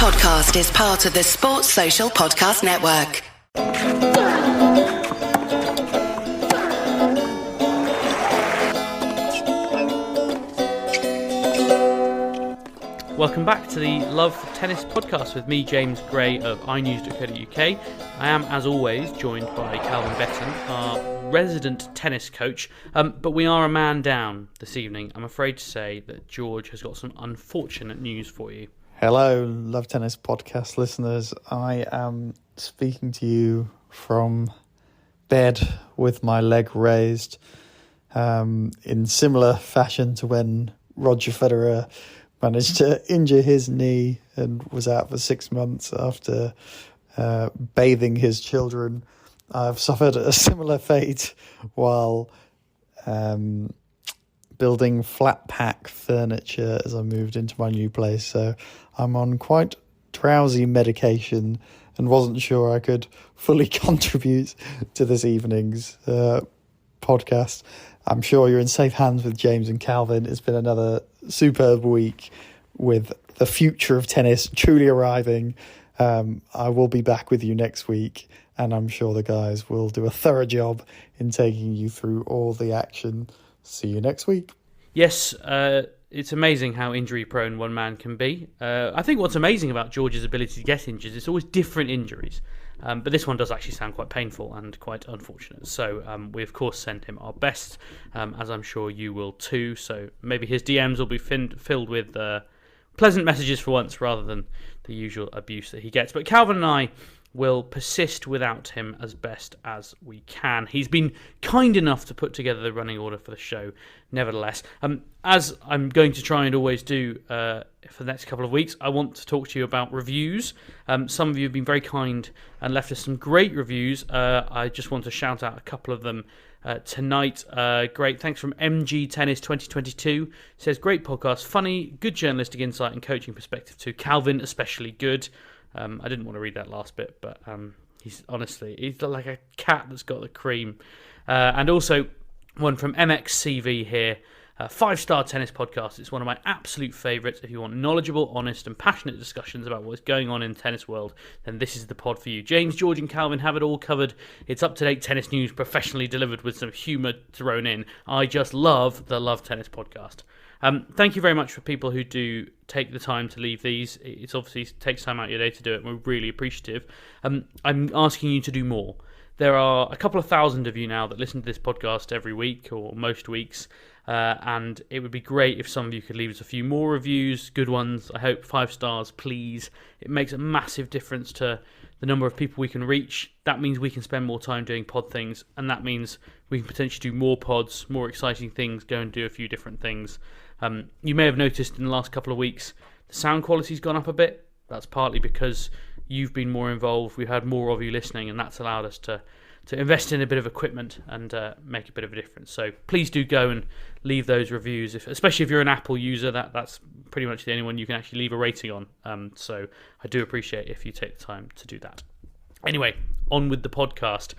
podcast is part of the Sports Social Podcast Network. Welcome back to the Love Tennis podcast with me, James Gray of iNews.co.uk. I am, as always, joined by Calvin Betton, our resident tennis coach, but we are a man down this evening. I'm afraid to say that George has got some unfortunate news for you. Hello, Love Tennis podcast listeners. I am speaking to you from bed with my leg raised, in similar fashion to when Roger Federer managed to injure his knee and was out for 6 months after bathing his children. I've suffered a similar fate while building flat pack furniture as I moved into my new place. So I'm on quite drowsy medication and wasn't sure I could fully contribute to this evening's podcast. I'm sure you're in safe hands with James and Calvin. It's been another superb week with the future of tennis truly arriving. I will be back with you next week, and I'm sure the guys will do a thorough job in taking you through all the action. See you next week. Yes, it's amazing how injury-prone one man can be. I think what's amazing about George's ability to get injured, it's always different injuries. But this one does actually sound quite painful and quite unfortunate. So we, of course, send him our best, as I'm sure you will too. So maybe his DMs will be filled with pleasant messages for once rather than the usual abuse that he gets. But Calvin and I will persist without him as best as we can. He's been kind enough to put together the running order for the show, nevertheless. As I'm going to try and always do for the next couple of weeks, I want to talk to you about reviews. Some of you have been very kind and left us some great reviews. I just want to shout out a couple of them tonight. Great, thanks from MG Tennis 2022. Says, great podcast, funny, good journalistic insight and coaching perspective too. Calvin, especially good. I didn't want to read that last bit, but he's like a cat that's got the cream. And also one from MXCV here. 5-star tennis podcast. It's one of my absolute favourites. If you want knowledgeable, honest and passionate discussions about what's going on in the tennis world, then this is the pod for you. James, George and Calvin have it all covered. It's up-to-date tennis news, professionally delivered with some humour thrown in. I just love the Love Tennis podcast. Thank you very much for people who do take the time to leave these. It's obviously takes time out of your day to do it, and we're really appreciative. I'm asking you to do more. There are a couple of thousand of you now that listen to this podcast every week or most weeks, and it would be great if some of you could leave us a few more reviews, good ones. I hope 5 stars, please. It makes a massive difference to the number of people we can reach. That means we can spend more time doing pod things, and that means we can potentially do more pods, more exciting things, go and do a few different things. You may have noticed in the last couple of weeks the sound quality's gone up a bit. That's partly because you've been more involved. We've had more of you listening, and that's allowed us to invest in a bit of equipment and make a bit of a difference. So please do go and leave those reviews, especially if you're an Apple user. That's pretty much the only one you can actually leave a rating on. So I do appreciate if you take the time to do that. Anyway, on with the podcast.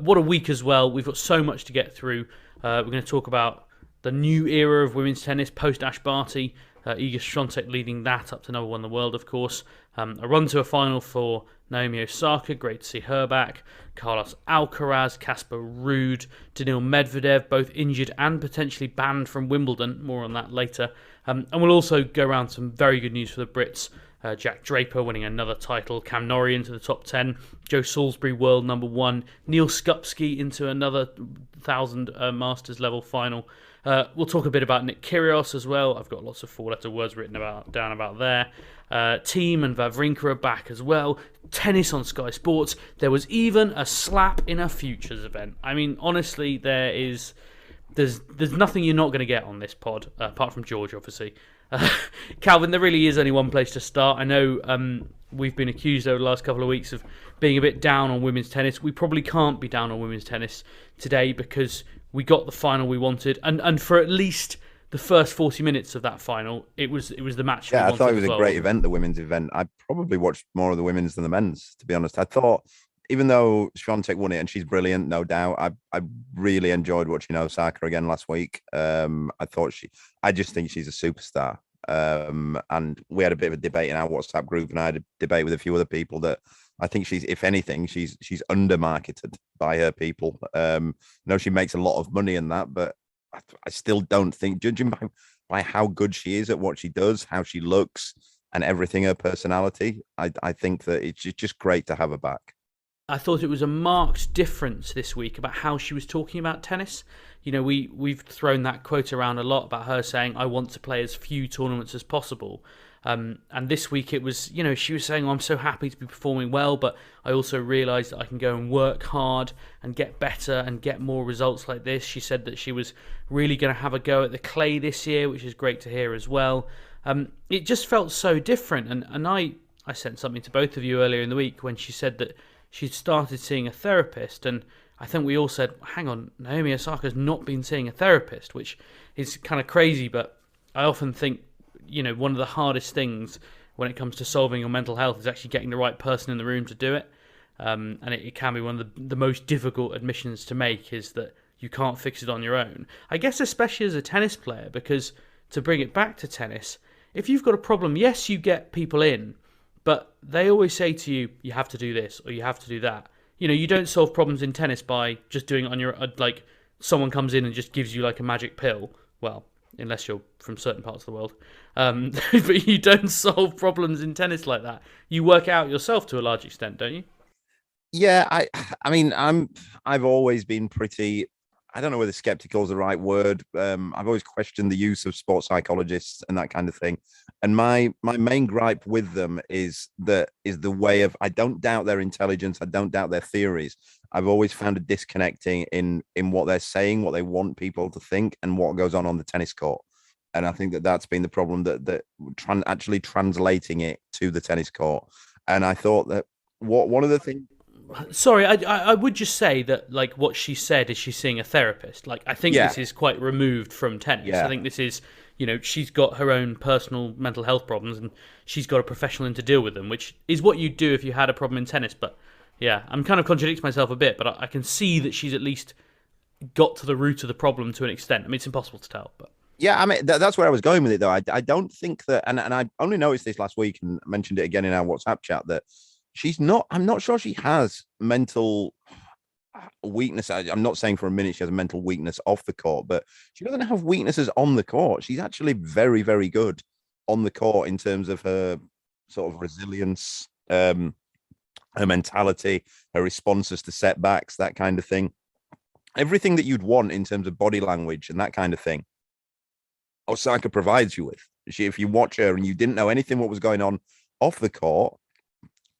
What a week as well. We've got so much to get through. We're going to talk about the new era of women's tennis post Ash Barty. Iga Swiatek leading that up to number one in the world, of course. A run to a final for Naomi Osaka, great to see her back. Carlos Alcaraz, Casper Ruud, Daniil Medvedev, both injured and potentially banned from Wimbledon. More on that later. And we'll also go around some very good news for the Brits. Jack Draper winning another title, Cam Norrie into the top 10, Joe Salisbury world number 1, Neil Skupski into another 1,000 Masters level final. We'll talk a bit about Nick Kyrgios as well. I've got lots of 4-letter words written down about there. Team and Wawrinka are back as well. Tennis on Sky Sports. There was even a slap in a futures event. I mean, honestly, there's nothing you're not going to get on this pod, apart from George, obviously. Calvin, there really is only one place to start. I know we've been accused over the last couple of weeks of being a bit down on women's tennis. We probably can't be down on women's tennis today because we got the final we wanted, and for at least the first 40 minutes of that final, it was the match. Yeah, I thought it was a great event, the women's event. I probably watched more of the women's than the men's, to be honest. I thought, even though Swiatek won it and she's brilliant, no doubt, I really enjoyed watching Osaka again last week. I just think she's a superstar. And we had a bit of a debate in our WhatsApp group, and I had a debate with a few other people that I think she's, if anything, she's undermarketed by her people. I know she makes a lot of money in that, but I still don't think, judging by how good she is at what she does, how she looks, and everything, her personality, I think that it's just great to have her back. I thought it was a marked difference this week about how she was talking about tennis. You know, we've thrown that quote around a lot about her saying, I want to play as few tournaments as possible. And this week it was, you know, she was saying, I'm so happy to be performing well, but I also realised that I can go and work hard and get better and get more results like this. She said that she was really going to have a go at the clay this year, which is great to hear as well. It just felt so different. And I sent something to both of you earlier in the week when she said that she'd started seeing a therapist, and I think we all said, hang on, Naomi Osaka's not been seeing a therapist, which is kind of crazy, but I often think, you know, one of the hardest things when it comes to solving your mental health is actually getting the right person in the room to do it. And it can be one of the most difficult admissions to make, is that you can't fix it on your own. I guess especially as a tennis player, because to bring it back to tennis, if you've got a problem, yes, you get people in, but they always say to you, you have to do this or you have to do that. You know, you don't solve problems in tennis by just doing it on your, like, someone comes in and just gives you like a magic pill. Well, unless you're from certain parts of the world. But you don't solve problems in tennis like that. You work out yourself to a large extent, don't you? Yeah, I mean, I've always been pretty, I don't know whether skeptical is the right word. I've always questioned the use of sports psychologists and that kind of thing. And my main gripe with them is the way of, I don't doubt their intelligence, I don't doubt their theories. I've always found a disconnecting in what they're saying, what they want people to think, and what goes on the tennis court. And I think that's been the problem, that actually translating it to the tennis court. And I thought that one of the things. Sorry, I would just say that, like, what she said is she's seeing a therapist. Like, I think this is quite removed from tennis. I think this is, you know, she's got her own personal mental health problems and she's got a professional in to deal with them, which is what you'd do if you had a problem in tennis. But yeah, I'm kind of contradicting myself a bit, but I can see that she's at least got to the root of the problem to an extent. I mean, it's impossible to tell, but. Yeah, I mean, that's where I was going with it, though. I don't think that, and I only noticed this last week and mentioned it again in our WhatsApp chat, that I'm not sure she has mental weakness. I'm not saying for a minute she has a mental weakness off the court, but she doesn't have weaknesses on the court. She's actually very, very good on the court in terms of her sort of resilience, her mentality, her responses to setbacks, that kind of thing. Everything that you'd want in terms of body language and that kind of thing, Osaka provides you with. If you watch her and you didn't know anything what was going on off the court,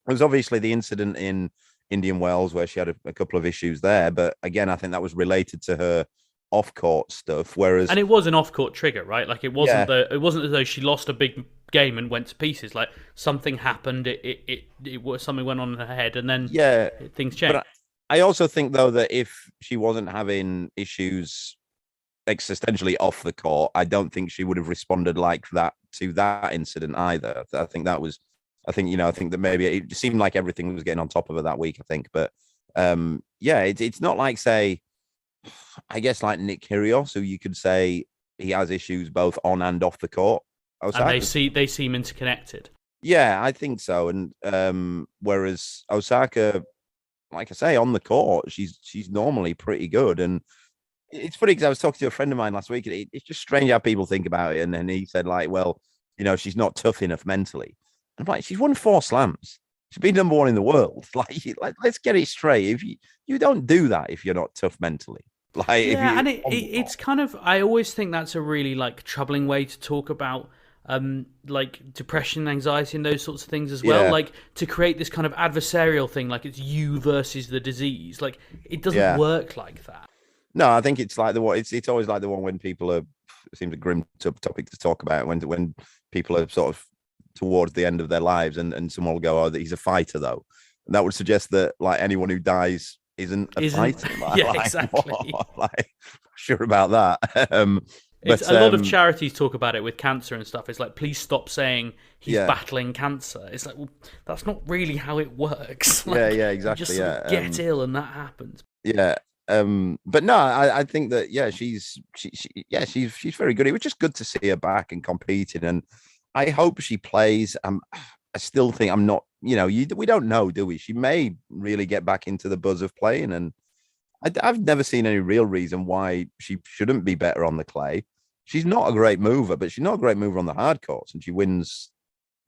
there was obviously the incident in Indian Wells where she had a couple of issues there, but again, I think that was related to her off-court stuff. Whereas, and it was an off-court trigger, right? Like, it wasn't as though she lost a big game and went to pieces. Like, something happened, something went on in her head, and then things changed. But I also think, though, that if she wasn't having issues existentially off the court, I don't think she would have responded like that to that incident either. I think that maybe it seemed like everything was getting on top of her that week, I think. But it's not like, say, I guess like Nick Kyrgios, who you could say he has issues both on and off the court. Osaka. And they seem interconnected. Yeah, I think so. And whereas Osaka, like I say, on the court, she's normally pretty good. And it's funny because I was talking to a friend of mine last week, and it's just strange how people think about it. And then he said, like, well, you know, she's not tough enough mentally. And I'm like, she's won 4 slams. She's been number 1 in the world. Like let's get it straight. If you don't do that if you're not tough mentally. Like, yeah, and it's kind of, I always think that's a really like troubling way to talk about like depression, anxiety, and those sorts of things as well. Yeah. Like, to create this kind of adversarial thing, like it's you versus the disease. Like, it doesn't work like that. No, I think it's like the one. It's always like the one when people are. It seems a grim topic to talk about when people are sort of towards the end of their lives, and someone will go, "Oh, he's a fighter," though, and that would suggest that like anyone who dies isn't a fighter. Like, exactly. Like, sure about that. A lot of charities talk about it with cancer and stuff. It's like, please stop saying he's battling cancer. It's like, well, that's not really how it works. Like, exactly. You just get ill and that happens. Yeah. But no, I think that she's very good. It was just good to see her back and competing, and I hope she plays. I still think I'm not. We don't know, do we? She may really get back into the buzz of playing, and I've never seen any real reason why she shouldn't be better on the clay. She's not a great mover, but she's not a great mover on the hard courts, and she wins.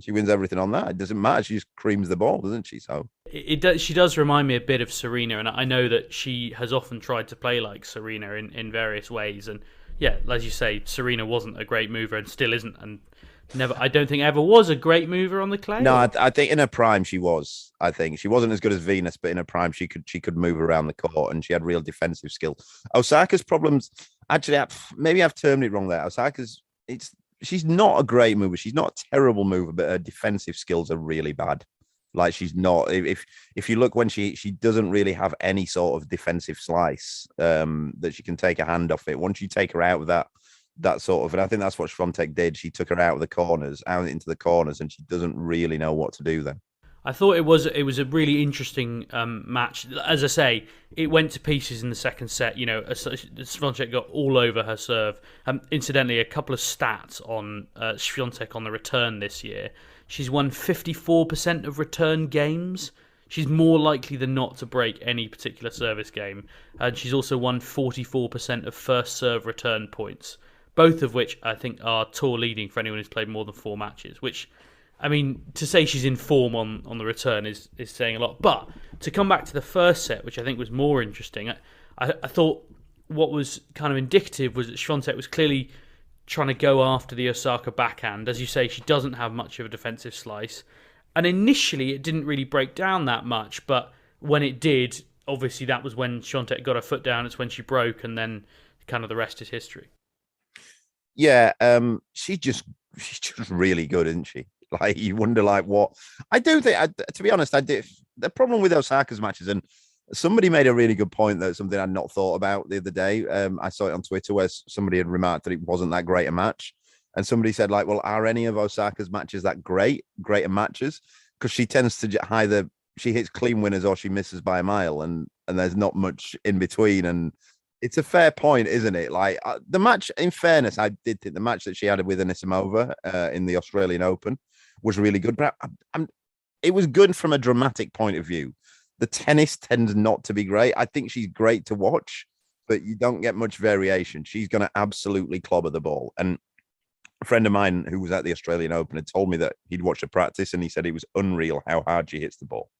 She wins everything on that. It doesn't matter. She just creams the ball, doesn't she? So it does. She does remind me a bit of Serena, and I know that she has often tried to play like Serena in various ways. And yeah, as you say, Serena wasn't a great mover and still isn't, and never. I don't think ever was a great mover on the clay. No, I think in her prime she was. I think she wasn't as good as Venus, but in her prime she could move around the court, and she had real defensive skill. Osaka's problems, actually, maybe I've termed it wrong there. She's not a great mover. She's not a terrible mover, but her defensive skills are really bad. Like she's not. If you look when she doesn't really have any sort of defensive slice that she can take a hand off it. Once you take her out of that sort of, and I think that's what Swiatek did. She took her out of the corners, out into the corners, and she doesn't really know what to do then. I thought it was a really interesting match. As I say, it went to pieces in the second set. Swiatek got all over her serve. Incidentally, a couple of stats on Swiatek on the return this year. She's won 54% of return games. She's more likely than not to break any particular service game. And she's also won 44% of first serve return points, both of which I think are tour leading for anyone who's played more than 4 matches, which, I mean, to say she's in form on the return is saying a lot. But to come back to the first set, which I think was more interesting, I thought what was kind of indicative was that Swiatek was clearly trying to go after the Osaka backhand. As you say, she doesn't have much of a defensive slice. And initially, it didn't really break down that much. But when it did, obviously that was when Swiatek got her foot down. It's when she broke, and then kind of the rest is history. Yeah, she's just really good, isn't she? Like, you wonder, like, what I do think. To be honest, I did. The problem with Osaka's matches, and somebody made a really good point, that something I'd not thought about the other day. I saw it on Twitter where somebody had remarked that it wasn't that great a match, and somebody said, like, well, are any of Osaka's matches that greater matches? Because she tends to either she hits clean winners or she misses by a mile, and there's not much in between. And it's a fair point, isn't it? Like, the match, in fairness, I did think the match that she had with Anisimova in the Australian Open was really good, but it was good from a dramatic point of view. The tennis tends not to be great. I think she's great to watch, but you don't get much variation. She's going to absolutely clobber the ball. And a friend of mine who was at the Australian Open had told me that he'd watched her practice, and he said it was unreal how hard she hits the ball.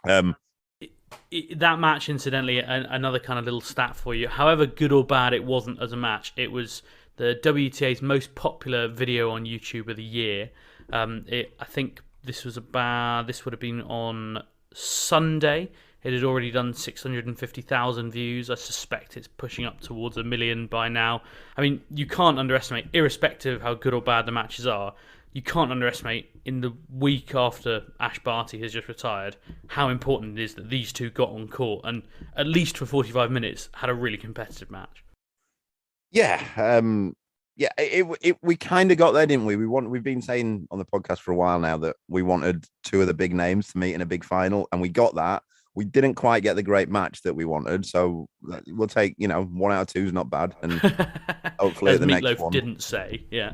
That match, incidentally, another kind of little stat for you. However good or bad it wasn't as a match, it was the WTA's most popular video on YouTube of the year. I think this would have been on Sunday. It had already done 650,000 views. I suspect it's pushing up towards 1 million by now. I mean, you can't underestimate, irrespective of how good or bad the matches are, you can't underestimate, in the week after Ash Barty has just retired, how important it is that these two got on court and, at least for 45 minutes, had a really competitive match. Yeah, we kind of got there, didn't we? We've been saying on the podcast for a while now that we wanted 2 of the big names to meet in a big final, and we got that. We didn't quite get the great match that we wanted, so we'll take, 1 out of 2 is not bad, and hopefully the next one didn't say, yeah.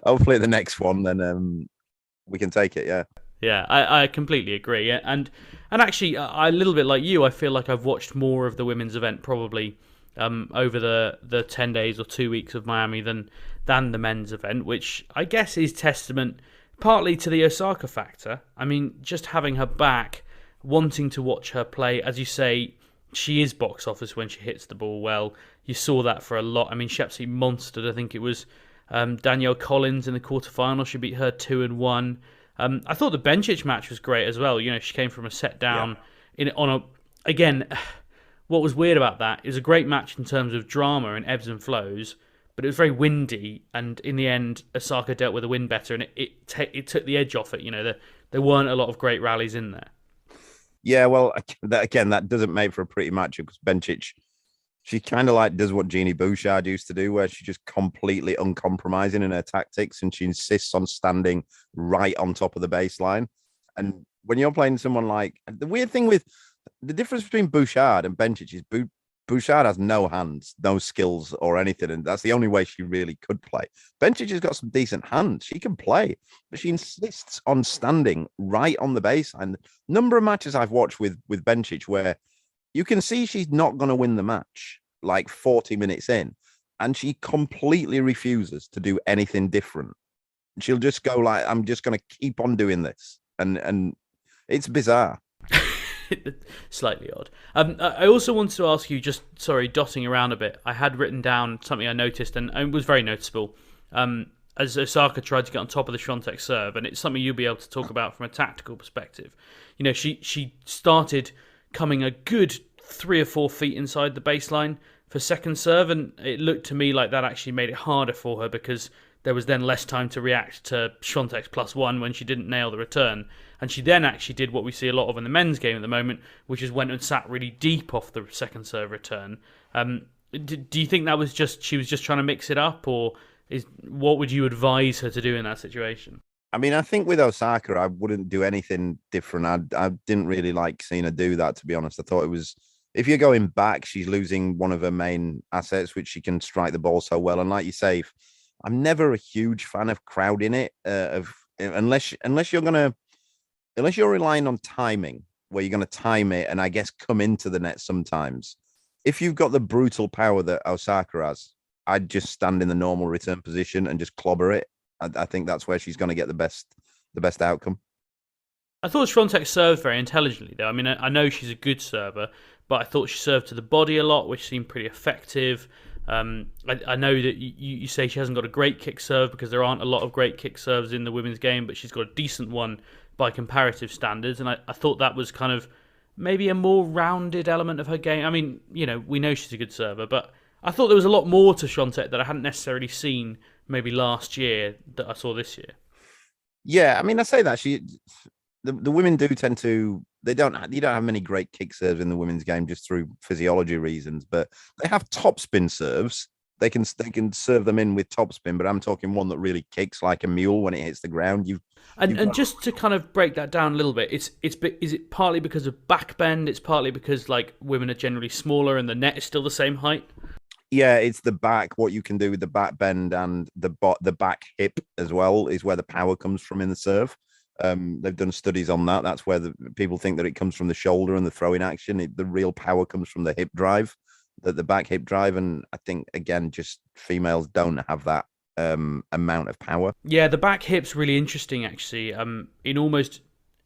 Hopefully the next one, then we can take it, yeah. Yeah, I completely agree, and actually, a little bit like you, I feel like I've watched more of the women's event probably over the 10 days or 2 weeks of Miami than the men's event, which I guess is testament partly to the Osaka factor. I mean, just having her back, wanting to watch her play, as you say, she is box office when she hits the ball well. You saw that for a lot. I mean, she absolutely monstered. I think it was Danielle Collins in the quarterfinal. She beat her 2-1. I thought the Bencic match was great as well. She came from a set down again. What was weird about that is a great match in terms of drama and ebbs and flows, but it was very windy, and in the end, Osaka dealt with the wind better, and it took the edge off it. There weren't a lot of great rallies in there. Yeah, well, that doesn't make for a pretty match, because Bencic, she kind of like does what Jeannie Bouchard used to do, where she's just completely uncompromising in her tactics, and she insists on standing right on top of the baseline. And when you're playing someone like, the weird thing with The difference between Bouchard and Bencic is Bouchard has no hands, no skills or anything, and that's the only way she really could play. Bencic has got some decent hands. She can play, but she insists on standing right on the baseline. Number of matches I've watched with Bencic where you can see she's not going to win the match like 40 minutes in, and she completely refuses to do anything different. She'll just go like, I'm just going to keep on doing this. And it's bizarre. Slightly odd. I also wanted to ask you, just, sorry, dotting around a bit, I had written down something I noticed, and it was very noticeable, as Osaka tried to get on top of the Swiatek serve, and it's something you'll be able to talk about from a tactical perspective. You know, she started coming a good 3 or 4 feet inside the baseline for second serve, and it looked to me like that actually made it harder for her because there was then less time to react to Swiatek's +1 when she didn't nail the return. And she then actually did what we see a lot of in the men's game at the moment, which is went and sat really deep off the second serve return. Do you think that was she was just trying to mix it up, or what would you advise her to do in that situation? I mean, I think with Osaka, I wouldn't do anything different. I didn't really like seeing her do that, to be honest. I thought it was, if you're going back, she's losing one of her main assets, which she can strike the ball so well. And like you say, I'm never a huge fan of crowding it, unless you're relying on timing, where you're going to time it and I guess come into the net sometimes. If you've got the brutal power that Osaka has, I'd just stand in the normal return position and just clobber it. I think that's where she's going to get the best outcome. I thought Swiatek served very intelligently, though. I mean, I know she's a good server, but I thought she served to the body a lot, which seemed pretty effective. I know that you say she hasn't got a great kick serve because there aren't a lot of great kick serves in the women's game, but she's got a decent one by comparative standards, and I thought that was kind of maybe a more rounded element of her game. I mean, you know, we know she's a good server, but I thought there was a lot more to Swiatek that I hadn't necessarily seen maybe last year that I saw this year. Yeah, I mean, I say that the women do tend to, you don't have many great kick serves in the women's game just through physiology reasons, but they have topspin serves. They can serve them in with topspin, but I'm talking one that really kicks like a mule when it hits the ground. And just to kind of break that down a little bit, is it partly because of back bend? It's partly because like women are generally smaller and the net is still the same height. Yeah, it's the back. What you can do with the back bend and the back hip as well is where the power comes from in the serve. They've done studies on that. That's where the people think that it comes from the shoulder and the throwing action. The real power comes from the hip drive, the back hip drive. And I think, again, just females don't have that amount of power. Yeah, the back hip's really interesting, actually. In almost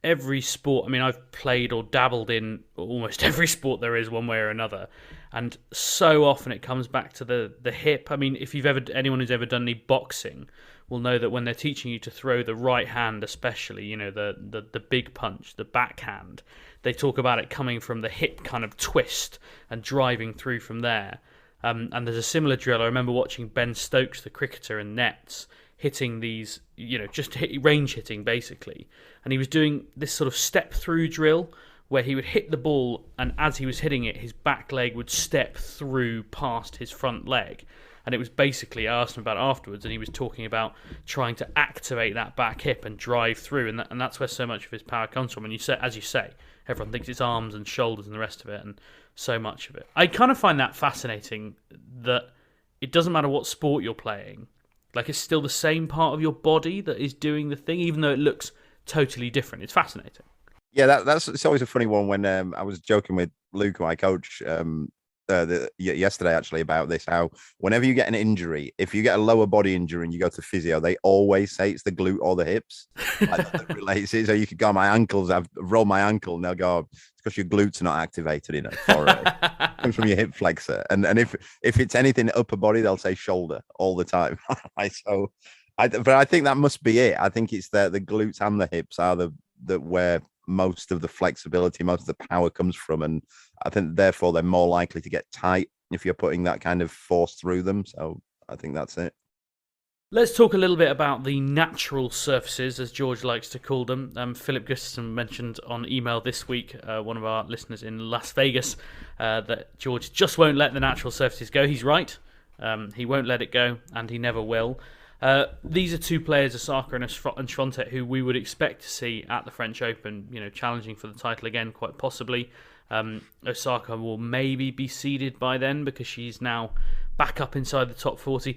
every sport, I mean, I've played or dabbled in almost every sport there is one way or another. And so often it comes back to the hip. I mean, if anyone who's ever done any boxing will know that when they're teaching you to throw the right hand, especially, you know, the big punch, the backhand, they talk about it coming from the hip kind of twist and driving through from there. And there's a similar drill. I remember watching Ben Stokes, the cricketer, in nets, hitting these, you know, just range hitting basically. And he was doing this sort of step through drill where he would hit the ball, and as he was hitting it, his back leg would step through past his front leg. And it was basically, I asked him about it afterwards, and he was talking about trying to activate that back hip and drive through, and that's where so much of his power comes from. And you say, as you say, everyone thinks it's arms and shoulders and the rest of it, and so much of it. I kind of find that fascinating, that it doesn't matter what sport you're playing, like it's still the same part of your body that is doing the thing, even though it looks totally different. It's fascinating. Yeah, it's always a funny one when I was joking with Luke, my coach, yesterday actually about this, how whenever you get an injury, if you get a lower body injury and you go to physio, they always say it's the glute or the hips. Like, that relates it. So you could go, my ankles, I've rolled my ankle, and they'll go, it's because your glutes are not activated enough. It comes from your hip flexor. And if it's anything upper body, they'll say shoulder all the time. But I think that must be it. I think it's the glutes and the hips are the where most of the flexibility, most of the power comes from, and I think therefore they're more likely to get tight if you're putting that kind of force through them. So I think that's it. Let's talk a little bit about the natural surfaces, as George likes to call them. Philip Gustafson mentioned on email this week, one of our listeners in Las Vegas, that George just won't let the natural surfaces go. He's right. He won't let it go, and he never will. These are two players, Osaka and Swiatek, who we would expect to see at the French Open, you know, challenging for the title again, quite possibly. Osaka will maybe be seeded by then because she's now back up inside the top 40.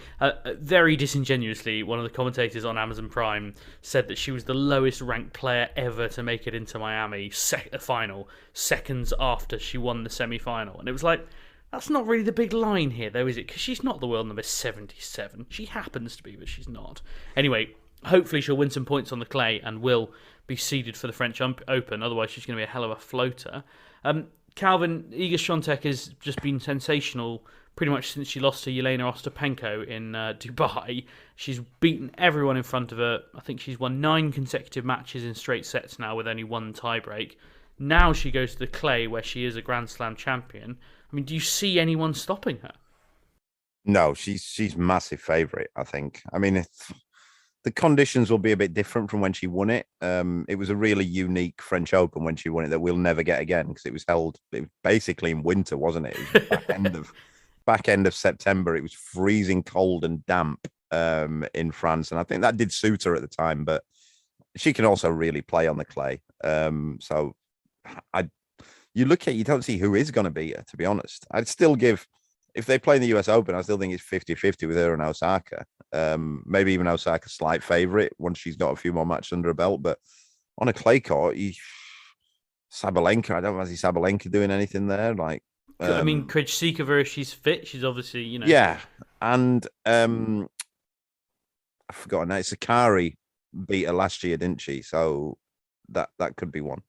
Very disingenuously, one of the commentators on Amazon Prime said that she was the lowest ranked player ever to make it into Miami final, seconds after she won the semi-final. And it was like, that's not really the big line here, though, is it? Because she's not the world number 77. She happens to be, but she's not. Anyway, hopefully she'll win some points on the clay and will be seeded for the French Open. Otherwise, she's going to be a hell of a floater. Calvin, Iga Swiatek has just been sensational pretty much since she lost to Jelena Ostapenko in Dubai. She's beaten everyone in front of her. I think she's won 9 consecutive matches in straight sets now with only 1 tiebreak. Now she goes to the clay where she is a Grand Slam champion. I mean, do you see anyone stopping her? No, she's massive favourite, I think. I mean, the conditions will be a bit different from when she won it. It was a really unique French Open when she won it that we'll never get again because it was held basically in winter, wasn't it? It was back end of September. It was freezing cold and damp in France, and I think that did suit her at the time. But she can also really play on the clay. So you don't see who is going to beat her. To be honest, I'd still give. If they play in the US Open, I still think it's 50-50 with her and Osaka. Maybe even Osaka slight favourite once she's got a few more matches under her belt. But on a clay court, Sabalenka, I don't see Sabalenka doing anything there. Like, I mean, Krejcikova, if she's fit, she's obviously, Yeah, and I forgot her name. Sakari beat her last year, didn't she? So that could be one.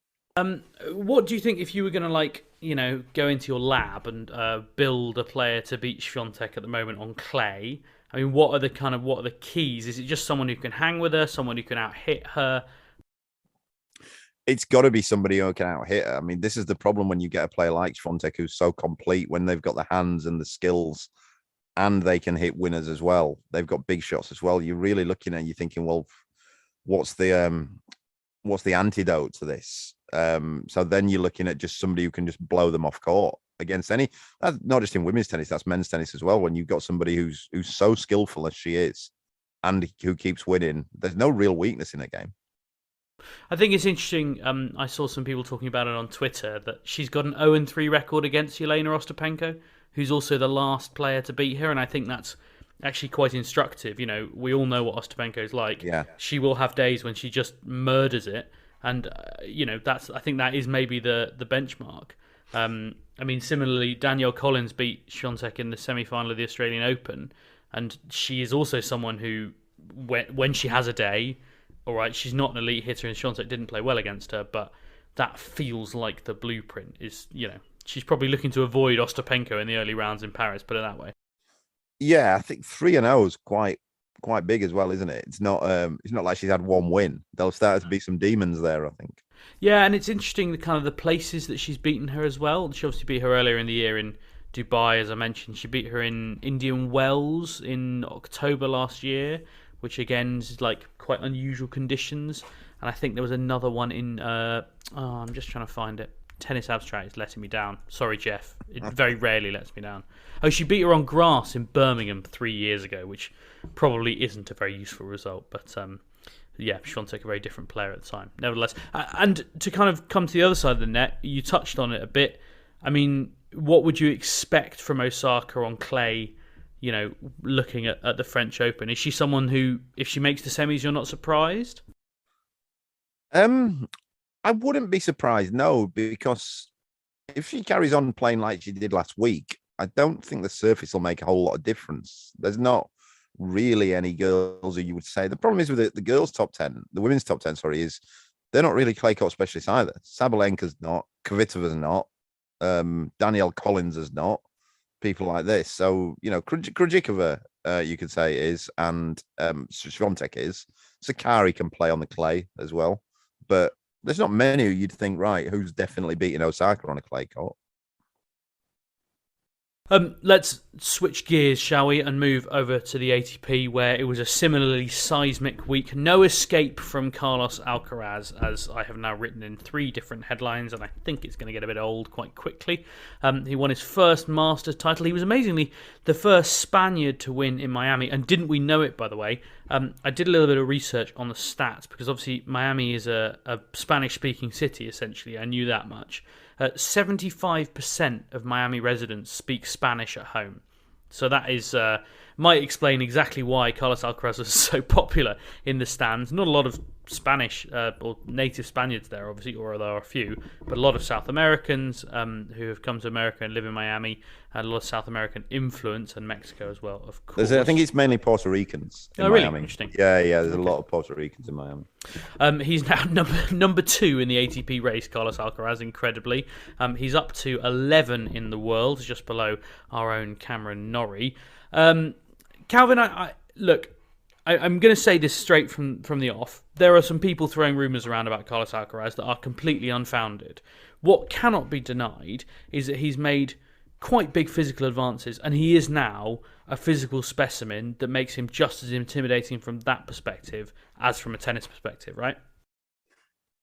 What do you think if you were going to go into your lab and build a player to beat Swiatek at the moment on clay? I mean, what are the keys? Is it just someone who can hang with her, someone who can out-hit her? It's got to be somebody who can out-hit her. I mean, this is the problem when you get a player like Swiatek who's so complete when they've got the hands and the skills and they can hit winners as well. They've got big shots as well. You're really looking at, you're thinking, well, what's the antidote to this? So then you're looking at just somebody who can just blow them off court against that's not just in women's tennis, that's men's tennis as well. When you've got somebody who's so skillful as she is and who keeps winning, there's no real weakness in the game. I think it's interesting. I saw some people talking about it on Twitter that she's got an 0-3 record against Jelena Ostapenko, who's also the last player to beat her, and I think that's actually quite instructive. We all know what Ostapenko's like. Yeah. She will have days when she just murders it, and I think that is maybe the benchmark. I mean, similarly, Danielle Collins beat Swiatek in the semi-final of the Australian Open, and she is also someone who, when she has a day, all right, she's not an elite hitter, and Swiatek didn't play well against her, but that feels like the blueprint is, she's probably looking to avoid Ostapenko in the early rounds in Paris, put it that way. Yeah, I think 3-0 is quite big as well, isn't it? It's not like she's had one win. There'll start to be some demons there, I think. Yeah, and it's interesting the places that she's beaten her as well. She obviously beat her earlier in the year in Dubai, as I mentioned. She beat her in Indian Wells in October last year, which again is quite unusual conditions. And I think there was another one in I'm just trying to find it. Tennis Abstract is letting me down. Sorry, Jeff. It very rarely lets me down. Oh, she beat her on grass in Birmingham 3 years ago, which probably isn't a very useful result. But Swiatek a very different player at the time. Nevertheless, and to kind of come to the other side of the net, you touched on it a bit. I mean, what would you expect from Osaka on clay, looking at the French Open? Is she someone who, if she makes the semis, you're not surprised? I wouldn't be surprised, no, because if she carries on playing like she did last week, I don't think the surface will make a whole lot of difference. There's not really any girls who you would say. The problem is with the girls' top 10, the women's top 10, is they're not really clay court specialists either. Sabalenka's not, Kvitova's not, Danielle Collins is not, people like this. So, Krejcikova, you could say is, and Swiatek is. Sakari can play on the clay as well, but there's not many who you'd think, right, who's definitely beating Osaka on a clay court. Let's switch gears, shall we, and move over to the ATP, where it was a similarly seismic week. No escape from Carlos Alcaraz, as I have now written in 3 different headlines, and I think it's going to get a bit old quite quickly. He won his first Masters title. He was amazingly the first Spaniard to win in Miami, and didn't we know it, by the way? I did a little bit of research on the stats because obviously Miami is a Spanish-speaking city, essentially. I knew that much. 75% of Miami residents speak Spanish at home. So that is might explain exactly why Carlos Alcaraz was so popular in the stands. Not a lot of Spanish or native Spaniards there, obviously, or there are a few, but a lot of South Americans who have come to America and live in Miami, and a lot of South American influence, and Mexico as well, of course. I think it's mainly Puerto Ricans in really? Miami. Interesting. Yeah, there's a lot of Puerto Ricans in Miami. He's now number 2 in the ATP race, Carlos Alcaraz, incredibly. He's up to 11 in the world, just below our own Cameron Norrie. Calvin, look, I'm going to say this straight from the off. There are some people throwing rumours around about Carlos Alcaraz that are completely unfounded. What cannot be denied is that he's made quite big physical advances, and he is now a physical specimen that makes him just as intimidating from that perspective as from a tennis perspective, right?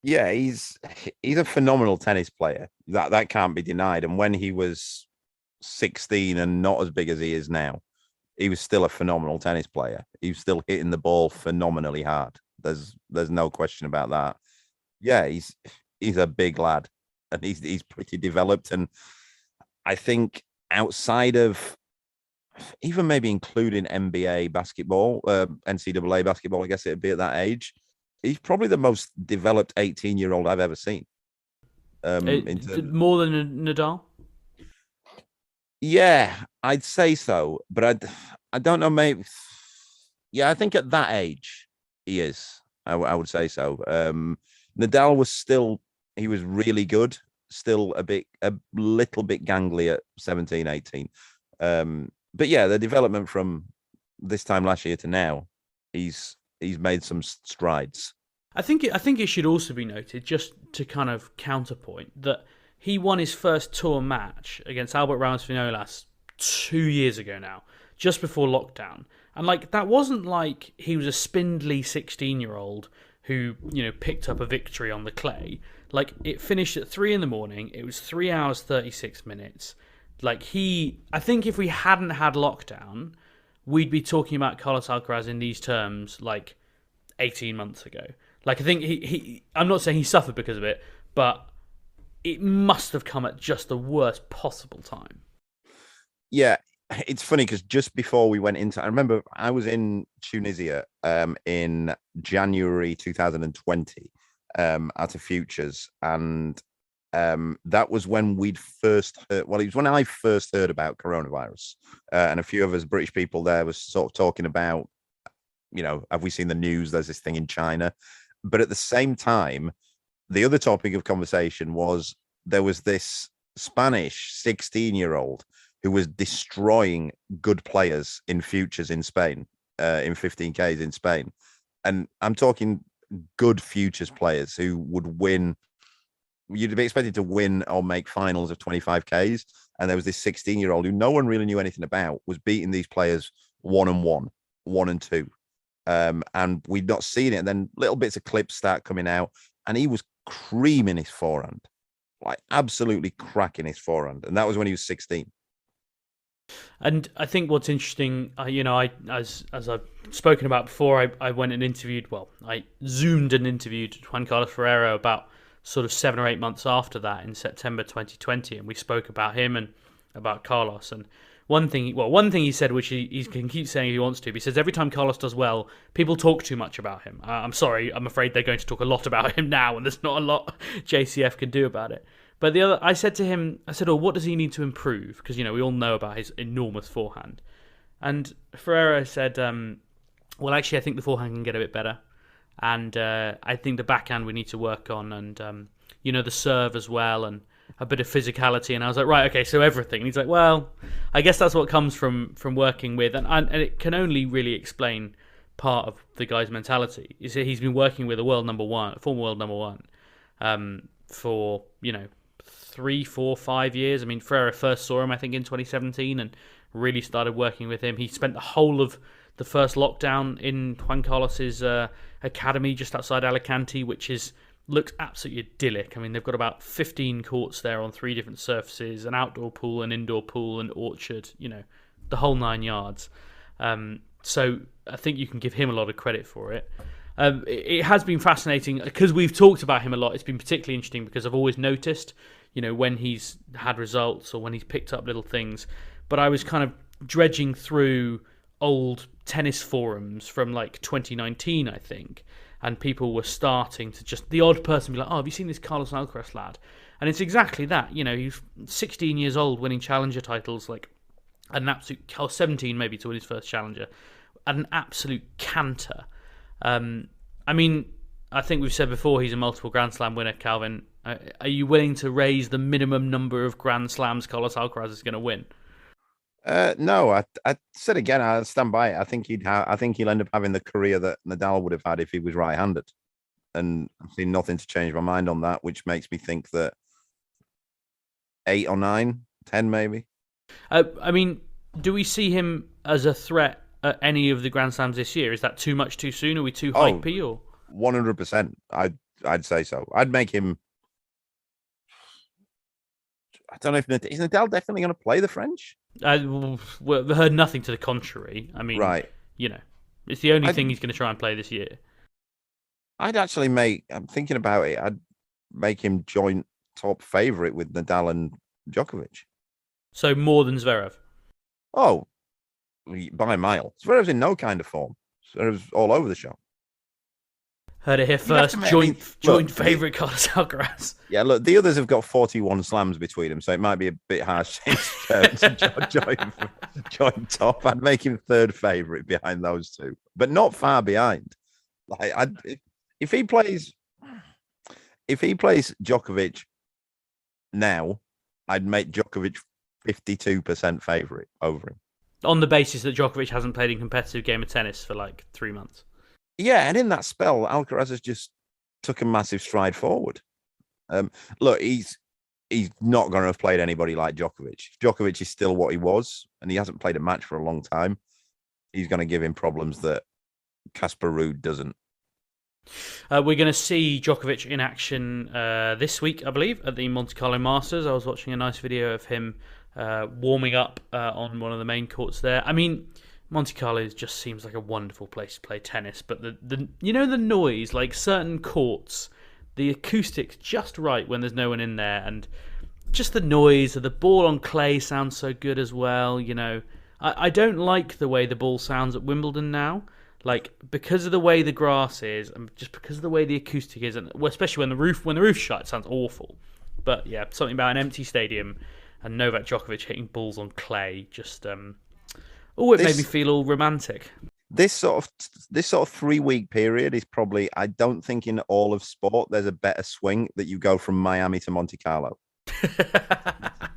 Yeah, he's a phenomenal tennis player. That can't be denied. And when he was 16 and not as big as he is now, he was still a phenomenal tennis player. He was still hitting the ball phenomenally hard. There's no question about that. Yeah, he's a big lad, and he's pretty developed. And I think outside of even maybe including NBA basketball, NCAA basketball, I guess it'd be at that age, he's probably the most developed 18-year-old I've ever seen. More than Nadal? Yeah, I'd say so, but I don't know. Maybe, yeah, I think at that age he is. I would say so. Nadal he was really good, still a little bit gangly at 17, 18. But yeah, the development from this time last year to now, he's made some strides. I think it should also be noted, just to kind of counterpoint, that he won his first tour match against Albert Ramos Vinolas 2 years ago now, just before lockdown. And that wasn't like he was a spindly 16-year-old who, picked up a victory on the clay. It finished at 3 a.m. It was 3 hours, 36 minutes. I think if we hadn't had lockdown, we'd be talking about Carlos Alcaraz in these terms 18 months ago. I think he I'm not saying he suffered because of it, but it must have come at just the worst possible time. Yeah, it's funny because just before we went into, I remember I was in Tunisia in January 2020 at a Futures, and that was when we'd first heard. Well, it was when I first heard about coronavirus, and a few of us British people there was sort of talking about, have we seen the news? There's this thing in China, but at the same time, the other topic of conversation was there was this Spanish 16-year-old who was destroying good players in Futures in Spain, in 15Ks in Spain. And I'm talking good Futures players who would win. You'd be expected to win or make finals of 25Ks. And there was this 16-year-old who no one really knew anything about, was beating these players 1-1, 1-2. And we'd not seen it. And then little bits of clips start coming out, and he was creaming his forehand, absolutely cracking his forehand. And that was when he was 16. And I think what's interesting, as I've spoken about before, I went and interviewed, I Zoomed and interviewed Juan Carlos Ferrero about sort of 7 or 8 months after that in September 2020. And we spoke about him and about Carlos. And one thing he said, which he can keep saying if he wants to, he says every time Carlos does well, people talk too much about him. I'm sorry, I'm afraid they're going to talk a lot about him now, and there's not a lot JCF can do about it. But I said to him, what does he need to improve? Because, we all know about his enormous forehand. And Ferreira said, actually, I think the forehand can get a bit better. And I think the backhand we need to work on, and, the serve as well, and a bit of physicality. And I was like, right, okay, so everything. And he's like, well, I guess that's what comes from working with. And it can only really explain part of the guy's mentality. Is that he's been working with a former world number one, for, 3, 4, 5 years. I mean, Ferreira first saw him, I think, in 2017 and really started working with him. He spent the whole of the first lockdown in Juan Carlos's academy just outside Alicante, which looks absolutely idyllic. I mean, they've got about 15 courts there on 3 different surfaces, an outdoor pool, an indoor pool, an orchard, the whole 9 yards. So I think you can give him a lot of credit for it. It has been fascinating because we've talked about him a lot. It's been particularly interesting because I've always noticed, when he's had results or when he's picked up little things. But I was kind of dredging through old tennis forums from like 2019, I think, and people were starting to just, the odd person be like, oh, have you seen this Carlos Alcaraz lad? And it's exactly that. He's 16 years old winning challenger titles, like an absolute, 17 maybe to win his first challenger, an absolute canter. I think we've said before he's a multiple Grand Slam winner, Calvin. Are you willing to raise the minimum number of Grand Slams Carlos Alcaraz is going to win? No, I said again, I stand by it. I think he'll end up having the career that Nadal would have had if he was right-handed, and I've seen nothing to change my mind on that, which makes me think that 8 or 9, 10 maybe. Do we see him as a threat at any of the Grand Slams this year? Is that too much too soon? Are we too hypey? Or 100%. I'd say so. I'd make him. I don't know if is Nadal definitely going to play the French. We heard nothing to the contrary. Right. It's the only thing he's going to try and play this year. I'd actually I'm thinking about it. I'd make him joint top favorite with Nadal and Djokovic. So more than Zverev. Oh, by a mile. Zverev's in no kind of form. Zverev's all over the shop. Heard it here first. Joint favourite Carlos Alcaraz. Yeah, look, the others have got 41 slams between them, so it might be a bit harsh to join top. I'd make him third favourite behind those two, but not far behind. If he plays Djokovic now, I'd make Djokovic 52% favourite over him. On the basis that Djokovic hasn't played a competitive game of tennis for like 3 months. Yeah, and in that spell, Alcaraz has just took a massive stride forward. Look, he's not going to have played anybody like Djokovic. Djokovic is still what he was, and he hasn't played a match for a long time. He's going to give him problems that Casper Ruud doesn't. We're going to see Djokovic in action this week, I believe, at the Monte Carlo Masters. I was watching a nice video of him warming up on one of the main courts there. Monte Carlo just seems like a wonderful place to play tennis, but the noise, like certain courts, the acoustics just right when there's no one in there, and just the noise of the ball on clay sounds so good as well. I don't like the way the ball sounds at Wimbledon now, like because of the way the grass is, and just because of the way the acoustic is, and especially when the roof's shut, it sounds awful. But yeah, something about an empty stadium and Novak Djokovic hitting balls on clay just. It made me feel all romantic. This sort of 3 week period is probably, I don't think in all of sport there's a better swing that you go from Miami to Monte Carlo. In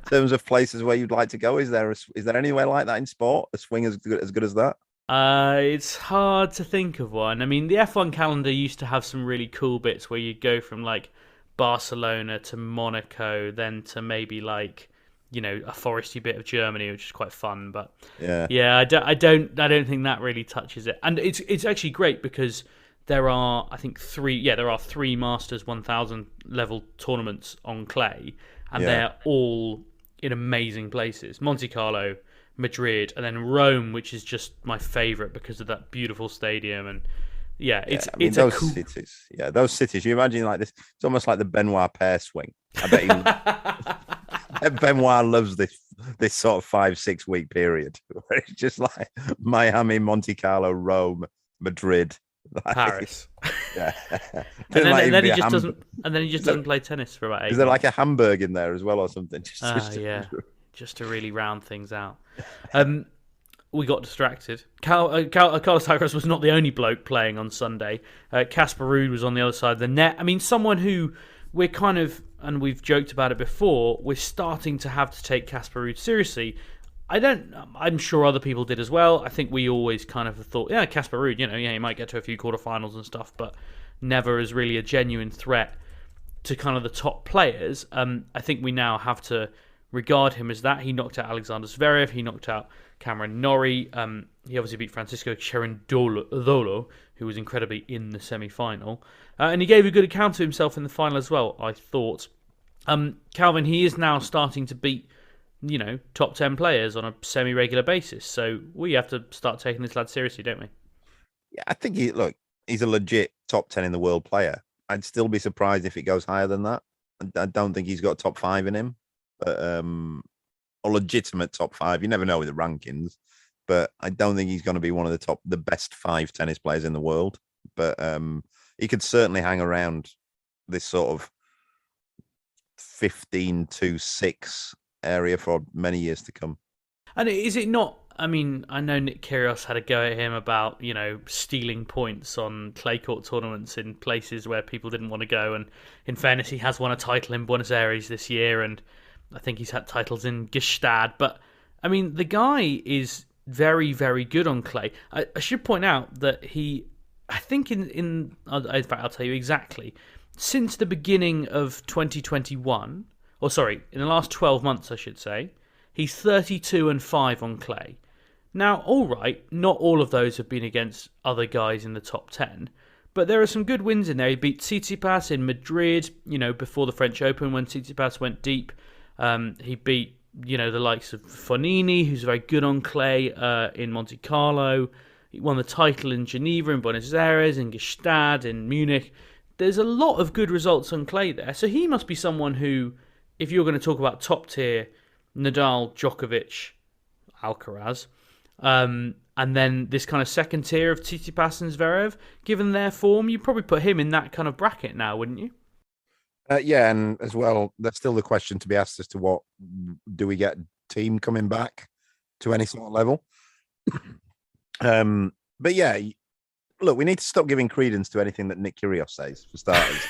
terms of places where you'd like to go, is there anywhere like that in sport? A swing as good as that? It's hard to think of one. The F1 calendar used to have some really cool bits where you'd go from like Barcelona to Monaco, then to maybe like a foresty bit of Germany, which is quite fun. But yeah, I don't think that really touches it. And it's actually great because there are, I think, three Masters 1000 level tournaments on clay, and they're all in amazing places. Monte Carlo, Madrid, and then Rome, which is just my favourite because of that beautiful stadium. And it's those cities. Yeah, those cities. You imagine like this. It's almost like the Benoit Paire swing. I bet he. Benoit loves this sort of 5-6 week period where it's just like Miami, Monte Carlo, Rome, Madrid, Paris. Yeah, and then he just doesn't play tennis for about 8 months. Is there like a Hamburg in there as well or something? Just to really round things out. We got distracted. Carlos Alcaraz was not the only bloke playing on Sunday. Casper Ruud was on the other side of the net. Someone who we're kind of, and we've joked about it before, we're starting to have to take Casper Ruud seriously. I'm sure other people did as well. I think we always kind of thought, Casper Ruud, he might get to a few quarterfinals and stuff, but never as really a genuine threat to kind of the top players. I think we now have to regard him as that. He knocked out Alexander Zverev. He knocked out Cameron Norrie. He obviously beat Francisco Cerundolo, who was incredibly in the semi-final. And he gave a good account of himself in the final as well, I thought. Calvin, he is now starting to beat top 10 players on a semi-regular basis. So we have to start taking this lad seriously, don't we? Yeah, I think he's a legit top 10 in the world player. I'd still be surprised if it goes higher than that. I don't think he's got top 5 in him, but a legitimate top 5. You never know with the rankings, but I don't think he's going to be one of the best 5 tennis players in the world. But he could certainly hang around this sort of 15-6 area for many years to come. And is it not? I mean, I know Nick Kyrgios had a go at him about, stealing points on clay court tournaments in places where people didn't want to go. And in fairness, he has won a title in Buenos Aires this year, and I think he's had titles in Gstaad. But, I mean, the guy is very, very good on clay. I should point out that I think in fact, I'll tell you exactly, since the beginning of 2021, in the last 12 months, I should say, he's 32-5 on clay. Now, all right, not all of those have been against other guys in the top 10, but there are some good wins in there. He beat Tsitsipas in Madrid, before the French Open when Tsitsipas went deep. He beat, the likes of Fognini, who's very good on clay, in Monte Carlo. He won the title in Geneva, in Buenos Aires, in Gstaad, in Munich. There's a lot of good results on clay there. So he must be someone who, if you're going to talk about top tier, Nadal, Djokovic, Alcaraz, and then this kind of second tier of Tsitsipas and Zverev, given their form, you'd probably put him in that kind of bracket now, wouldn't you? Yeah, and as well, that's still the question to be asked as to what do we get team coming back to any sort of level. But yeah, look, we need to stop giving credence to anything that Nick Kyrgios says for starters.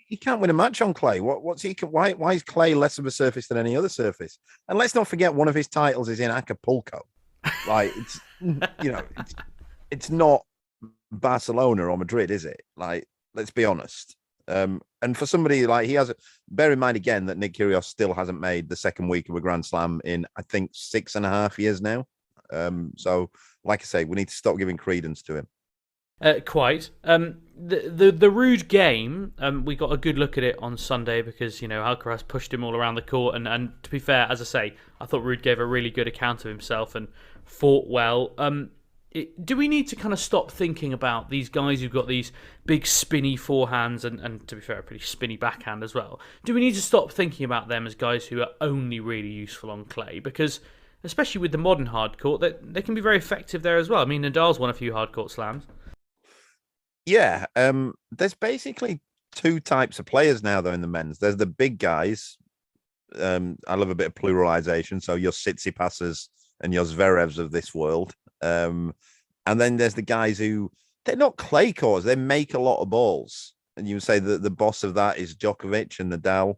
He can't win a match on clay. What's he? Why is clay less of a surface than any other surface? And let's not forget, one of his titles is in Acapulco. Like it's not Barcelona or Madrid, is it? Like, let's be honest. And for somebody like bear in mind again that Nick Kyrgios still hasn't made the second week of a Grand Slam in, I think, 6.5 years now. So, like I say, we need to stop giving credence to him. Quite. The Ruud game, we got a good look at it on Sunday because, Alcaraz pushed him all around the court. And to be fair, as I say, I thought Ruud gave a really good account of himself and fought well. Do we need to kind of stop thinking about these guys who've got these big spinny forehands and to be fair, a pretty spinny backhand as well? Do we need to stop thinking about them as guys who are only really useful on clay? Because especially with the modern hard court, they can be very effective there as well. I mean, Nadal's won a few hard court slams. Yeah, there's basically 2 types of players now, though, in the men's. There's the big guys. I love a bit of pluralization. So your Tsitsipas's and your Zverevs of this world. And then there's the guys who, they're not clay courts. They make a lot of balls. And you would say that the boss of that is Djokovic and Nadal.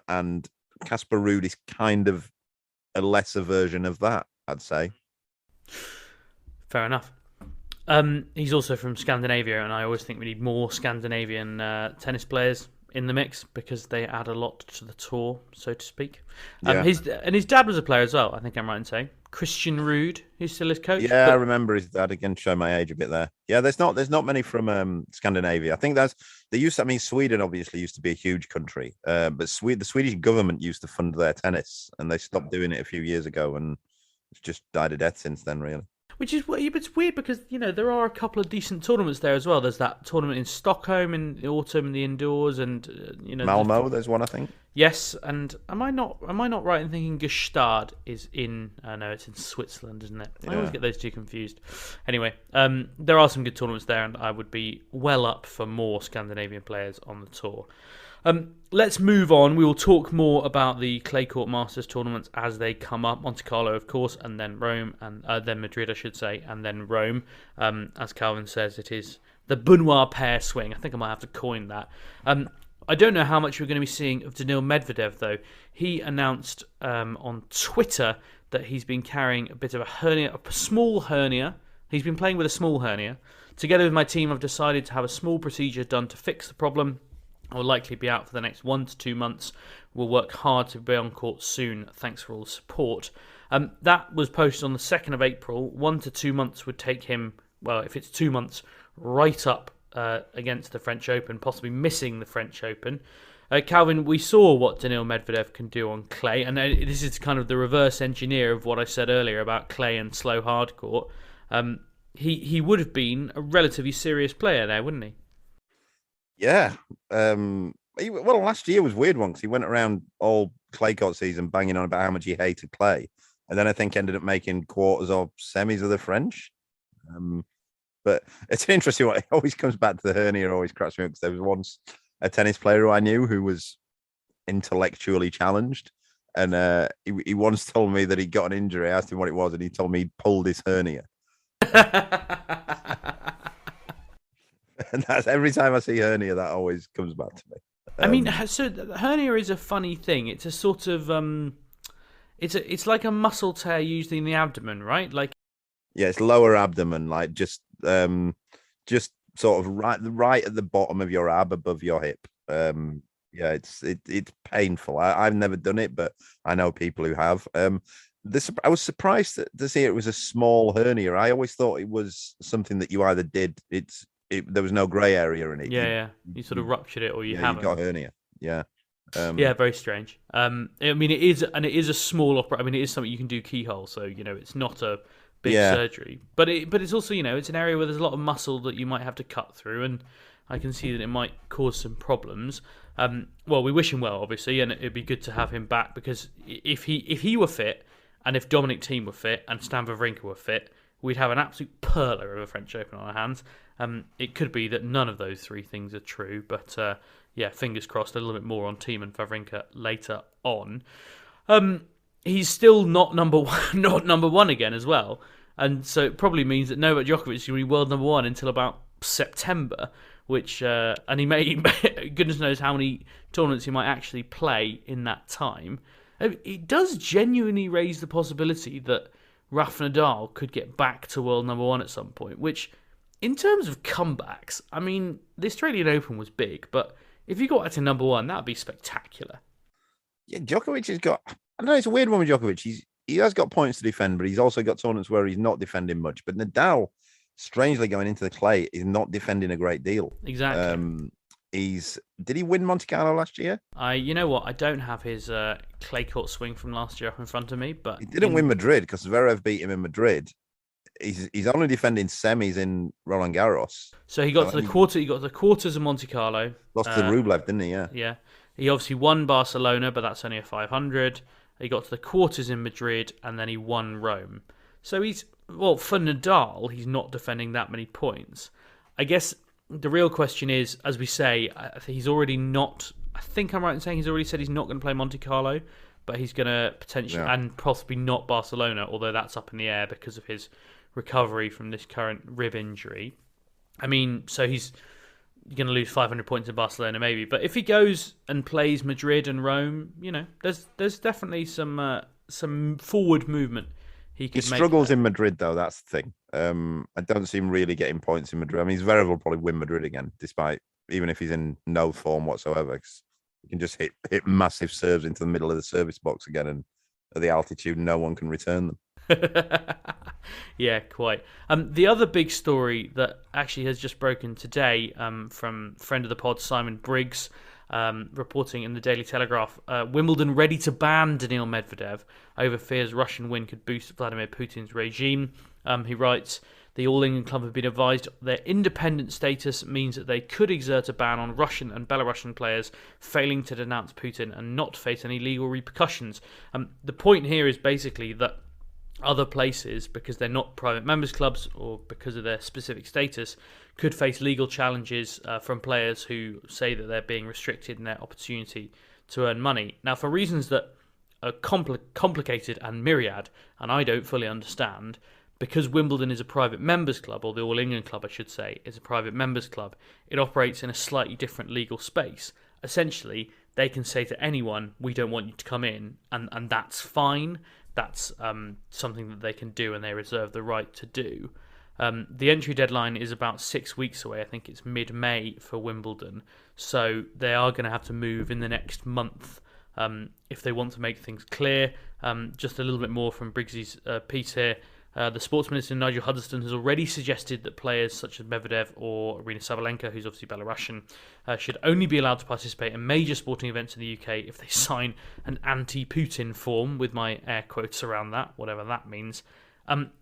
And Casper Ruud is kind of a lesser version of that, I'd say. Fair enough. He's also from Scandinavia, and I always think we need more Scandinavian tennis players in the mix because they add a lot to the tour, so to speak. Yeah. His dad was a player as well, I think I'm right in saying. Christian Ruud, who's still his coach. Yeah, I remember his dad. Again, show my age a bit there. Yeah, there's not many from Scandinavia. I think Sweden obviously used to be a huge country, but the Swedish government used to fund their tennis, and they stopped doing it a few years ago, and it's just died a death since then, really. Which is it's weird because there are a couple of decent tournaments there as well. There's that tournament in Stockholm in the autumn in the indoors, and Malmo. There's one, I think. Yes, and am I not right in thinking Gstaad is in? No, it's in Switzerland, isn't it? I always get those two confused. Anyway, there are some good tournaments there, and I would be well up for more Scandinavian players on the tour. Let's move on. We will talk more about the Clay Court Masters tournaments as they come up. Monte Carlo, of course, and then Rome, and then Madrid, I should say, and then Rome. As Calvin says, it is the Benoit pair swing. I think I might have to coin that. I don't know how much we're going to be seeing of Daniil Medvedev, though. He announced on Twitter that he's been carrying a bit of a hernia, a small hernia. He's been playing with a small hernia. Together with my team, I've decided to have a small procedure done to fix the problem. I will likely be out for the next 1 to 2 months. We'll work hard to be on court soon. Thanks for all the support. That was posted on the 2nd of April. 1 to 2 months would take him, well, if it's 2 months, right up against the French Open, possibly missing the French Open. Calvin, we saw what Daniil Medvedev can do on clay, and this is kind of the reverse engineer of what I said earlier about clay and slow hard court. He would have been a relatively serious player there, wouldn't he? Yeah. Well, last year was a weird one because he went around all clay court season banging on about how much he hated clay, and then I think ended up making quarters or semis of the French. But it's an interesting one. It always comes back to the hernia. Always cracks me up because there was once a tennis player who I knew who was intellectually challenged, and he once told me that he got an injury. I asked him what it was, and he told me he pulled his hernia. And that's every time I see hernia, that always comes back to me. I mean, so hernia is a funny thing. It's a sort of it's like a muscle tear usually in the abdomen, right? Like, yeah, it's lower abdomen, like just sort of right at the bottom of your ab above your hip. Yeah, it's painful. I've never done it, but I know people who have. I was surprised to see it was a small hernia. I always thought it was something that you either did. There was no grey area in it. Yeah. You sort of ruptured it, or you haven't. You got a hernia. Yeah. Yeah, very strange. I mean, it is a small operation. I mean, it is something you can do keyhole, so it's not a big surgery. But it's also it's an area where there's a lot of muscle that you might have to cut through, and I can see that it might cause some problems. Well, we wish him well, obviously, and it'd be good to have him back because if he were fit, and if Dominic Thiem were fit, and Stan Wawrinka were fit, we'd have an absolute perler of a French Open on our hands. It could be that none of those three things are true, but fingers crossed. A little bit more on Thiem and Wawrinka later on. He's still not number one again as well, and so it probably means that Novak Djokovic is going to be world number one until about September, which and he may goodness knows how many tournaments he might actually play in that time. It does genuinely raise the possibility that Rafa Nadal could get back to world number one at some point, which, in terms of comebacks, I mean, the Australian Open was big, but if you got back to number one, that would be spectacular. Yeah, Djokovic has got... I don't know, it's a weird one with Djokovic. He has got points to defend, but he's also got tournaments where he's not defending much. But Nadal, strangely going into the clay, is not defending a great deal. Exactly. Did he win Monte Carlo last year? You know what? I don't have his clay court swing from last year up in front of me, but he didn't win Madrid because Zverev beat him in Madrid. He's only defending semis in Roland Garros. So he got to the quarter. He got to the quarters of Monte Carlo. Lost to Rublev, didn't he? Yeah. Yeah. He obviously won Barcelona, but that's only a 500. He got to the quarters in Madrid, and then he won Rome. So for Nadal, he's not defending that many points. I guess the real question is, as we say, he's already not... I think I'm right in saying he's already said he's not going to play Monte Carlo, but he's going to potentially... Yeah. And possibly not Barcelona, although that's up in the air because of his recovery from this current rib injury. I mean, so he's going to lose 500 points in Barcelona maybe, but if he goes and plays Madrid and Rome, there's definitely some forward movement he could make. He struggles in Madrid, though, that's the thing. I don't see him really getting points in Madrid. I mean, Zverev will probably win Madrid again, even if he's in no form whatsoever, because he can just hit massive serves into the middle of the service box again, and at the altitude, no one can return them. Yeah, quite. The other big story that actually has just broken today from friend of the pod, Simon Briggs, reporting in the Daily Telegraph, Wimbledon ready to ban Daniil Medvedev over fears Russian win could boost Vladimir Putin's regime. He writes, the All England Club have been advised their independent status means that they could exert a ban on Russian and Belarusian players failing to denounce Putin and not face any legal repercussions. The point here is basically that other places, because they're not private members clubs or because of their specific status, could face legal challenges from players who say that they're being restricted in their opportunity to earn money. Now, for reasons that are complicated and myriad, and I don't fully understand, because Wimbledon is a private members club, or the All England Club, I should say, is a private members club, it operates in a slightly different legal space. Essentially, they can say to anyone, we don't want you to come in, and that's fine. That's something that they can do and they reserve the right to do. The entry deadline is about 6 weeks away. I think it's mid-May for Wimbledon. So they are going to have to move in the next month if they want to make things clear. Just a little bit more from Briggsy's piece here. The sports minister Nigel Huddleston has already suggested that players such as Medvedev or Arina Sabalenka, who's obviously Belarusian, should only be allowed to participate in major sporting events in the UK if they sign an anti-Putin form, with my air quotes around that, whatever that means.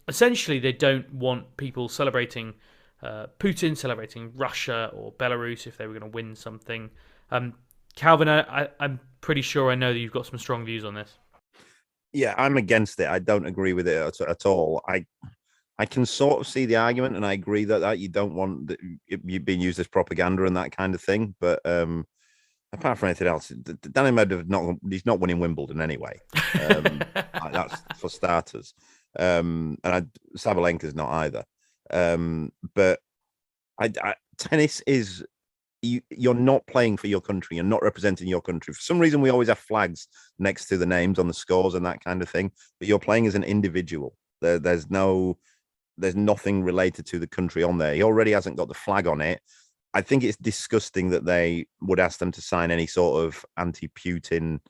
Essentially, they don't want people celebrating Putin, celebrating Russia or Belarus if they were going to win something. Calvin, I'm pretty sure I know that you've got some strong views on this. Yeah, I'm against it. I don't agree with it at all. I can sort of see the argument, and I agree that you don't want it being used as propaganda and that kind of thing. But apart from anything else, Daniel Medvedev he's not winning Wimbledon anyway. That's for starters. Sabalenka's not either. But tennis is. You're not playing for your country. You're not representing your country. For some reason, we always have flags next to the names on the scores and that kind of thing. But you're playing as an individual. There's nothing related to the country on there. He already hasn't got the flag on it. I think it's disgusting that they would ask them to sign any sort of anti-Putin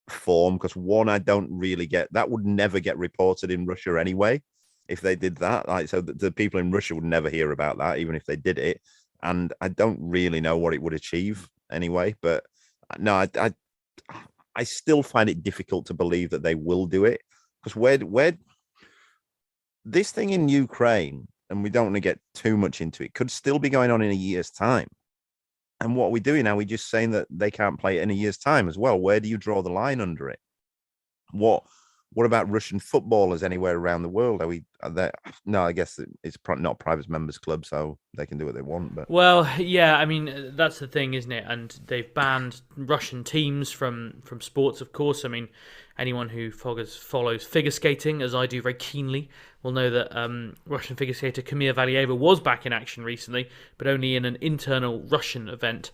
form, because one, I don't really get that. Would never get reported in Russia anyway if they did that. So the people in Russia would never hear about that, even if they did it. And I don't really know what it would achieve anyway. But no, I still find it difficult to believe that they will do it, because where this thing in Ukraine, and we don't want to get too much into it, could still be going on in a year's time. And what are we doing now? We're just saying that they can't play it in a year's time as well. Where do you draw the line under it? What about Russian footballers anywhere around the world? No, I guess it's not a private members club, so they can do what they want. But well, yeah, I mean, that's the thing, isn't it? And they've banned Russian teams from sports, of course. I mean, anyone who follows figure skating, as I do very keenly, will know that Russian figure skater Kamila Valieva was back in action recently, but only in an internal Russian event.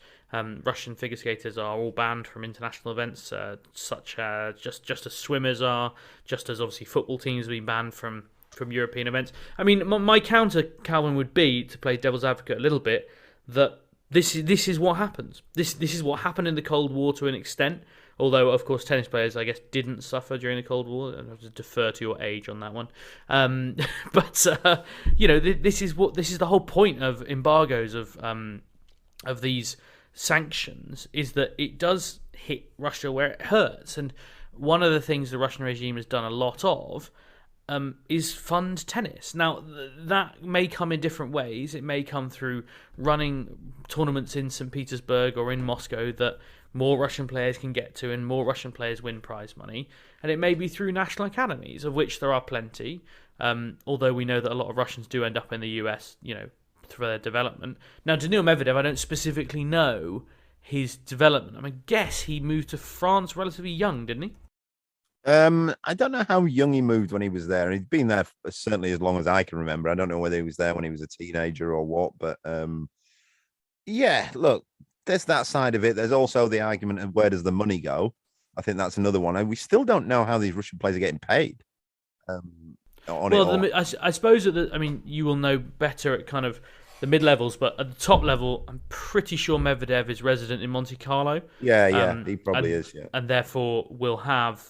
Russian figure skaters are all banned from international events, such as just as swimmers are, just as obviously football teams have been banned from European events. I mean, my counter, Calvin, would be, to play devil's advocate a little bit, that this is what happens. This is what happened in the Cold War to an extent. Although, of course, tennis players, I guess, didn't suffer during the Cold War. I have to defer to your age on that one. But this is the whole point of embargoes of these sanctions, is that it does hit Russia where it hurts. And one of the things the Russian regime has done a lot of is fund tennis. Now, that may come in different ways. It may come through running tournaments in St. Petersburg or in Moscow that more Russian players can get to and more Russian players win prize money. And it may be through national academies, of which there are plenty, although we know that a lot of Russians do end up in the US, for their development. Now, Daniil Medvedev, I don't specifically know his development. I mean, I guess he moved to France relatively young, didn't he? I don't know how young he moved when he was there. He's been there for certainly as long as I can remember. I don't know whether he was there when he was a teenager or what, but yeah, look, there's that side of it. There's also the argument of where does the money go? I think that's another one. And we still don't know how these Russian players are getting paid. I suppose that you will know better at kind of the mid levels, but at the top level, I'm pretty sure Medvedev is resident in Monte Carlo. Yeah, he probably is. Yeah, and therefore will have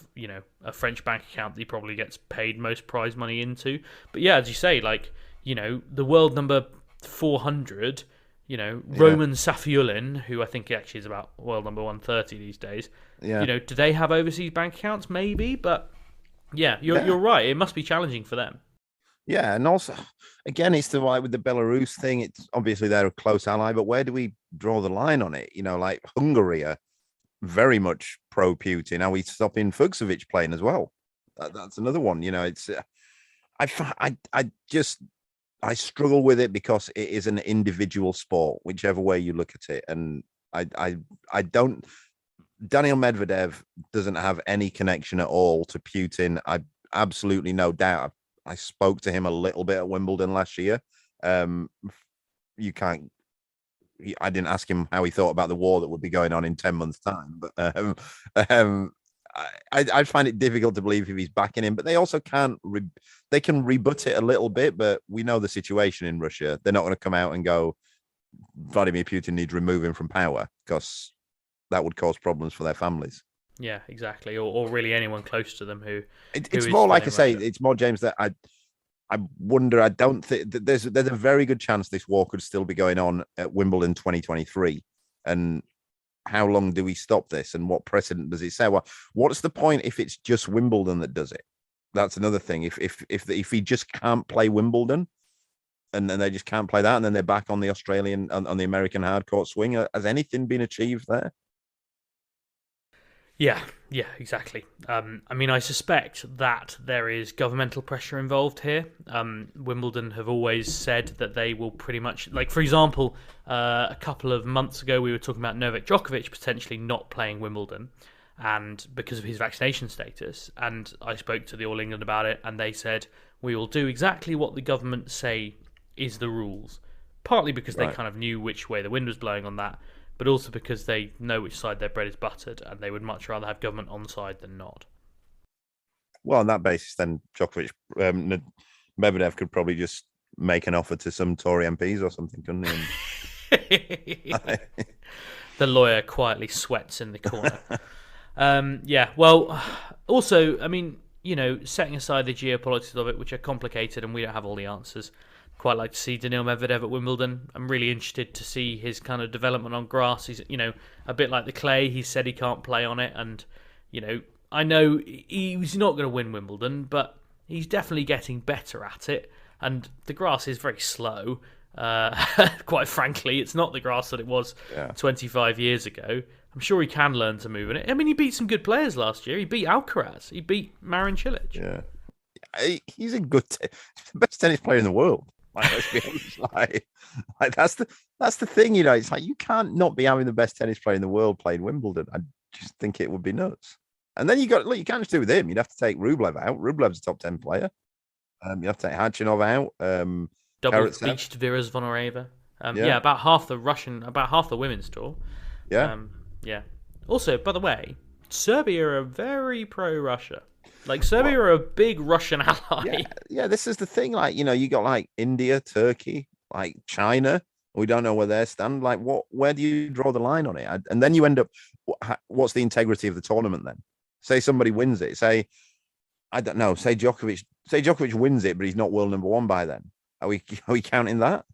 a French bank account that he probably gets paid most prize money into. But yeah, as you say, the world number 400, Roman Safiullin, who I think actually is about world number 130 these days. Yeah, do they have overseas bank accounts? Maybe, but yeah, you're right. It must be challenging for them. Yeah, and also, again, it's with the Belarus thing. It's obviously they're a close ally, but where do we draw the line on it? Like Hungary are very much pro-Putin. Are we stopping Fucsovics playing as well? That's another one. It's I struggle with it because it is an individual sport, whichever way you look at it, and I don't. Daniil Medvedev doesn't have any connection at all to Putin. I absolutely no doubt. I spoke to him a little bit at Wimbledon last year. You can't. I didn't ask him how he thought about the war that would be going on in 10 months' time, but I find it difficult to believe if he's backing him. But they also can't. They can rebut it a little bit, but we know the situation in Russia. They're not going to come out and go, Vladimir Putin needs removing from power, because that would cause problems for their families. Yeah, exactly. Or really anyone close to them who. It's more like I say. It's more, James, that I wonder. I don't think there's a very good chance this war could still be going on at Wimbledon 2023. And how long do we stop this? And what precedent does it say? Well, what's the point if it's just Wimbledon that does it? That's another thing. If he just can't play Wimbledon, and then they just can't play that, and then they're back on the Australian on the American hardcourt swing, has anything been achieved there? Yeah, exactly. I mean, I suspect that there is governmental pressure involved here. Wimbledon have always said that they will pretty much, like, for example, a couple of months ago, we were talking about Novak Djokovic potentially not playing Wimbledon, and because of his vaccination status. And I spoke to the All England about it, and they said, we will do exactly what the government say is the rules. Partly because they kind of knew which way the wind was blowing on that, but also because they know which side their bread is buttered, and they would much rather have government on side than not. Well, on that basis, then Djokovic, Medvedev could probably just make an offer to some Tory MPs or something, couldn't he? The lawyer quietly sweats in the corner. Well, also, I mean, setting aside the geopolitics of it, which are complicated and we don't have all the answers, quite like to see Daniil Medvedev at Wimbledon. I'm really interested to see his kind of development on grass. He's, a bit like the clay. He said he can't play on it, and I know he's not going to win Wimbledon, but he's definitely getting better at it. And the grass is very slow. Quite frankly, it's not the grass that it was 25 years ago. I'm sure he can learn to move in it. I mean, he beat some good players last year. He beat Alcaraz. He beat Marin Cilic. Yeah, he's a good, he's the best tennis player in the world. Like, let's be honest, like that's the thing, It's like you can't not be having the best tennis player in the world playing Wimbledon. I just think it would be nuts. And then you can't just do with him. You'd have to take Rublev out. Rublev's a top 10 player. You have to take Khachanov out. Double beached Vera Zvonareva. About half the women's tour. Yeah. Also, by the way, Serbia are very pro-Russia. Like, Serbia are a big Russian ally. Yeah, this is the thing. Like, you got like India, Turkey, like China. We don't know where they stand. Like, where do you draw the line on it? And then you end up, what's the integrity of the tournament then? Say somebody wins it. Say, I don't know. Say Djokovic wins it, but he's not world number one by then. Are we counting that?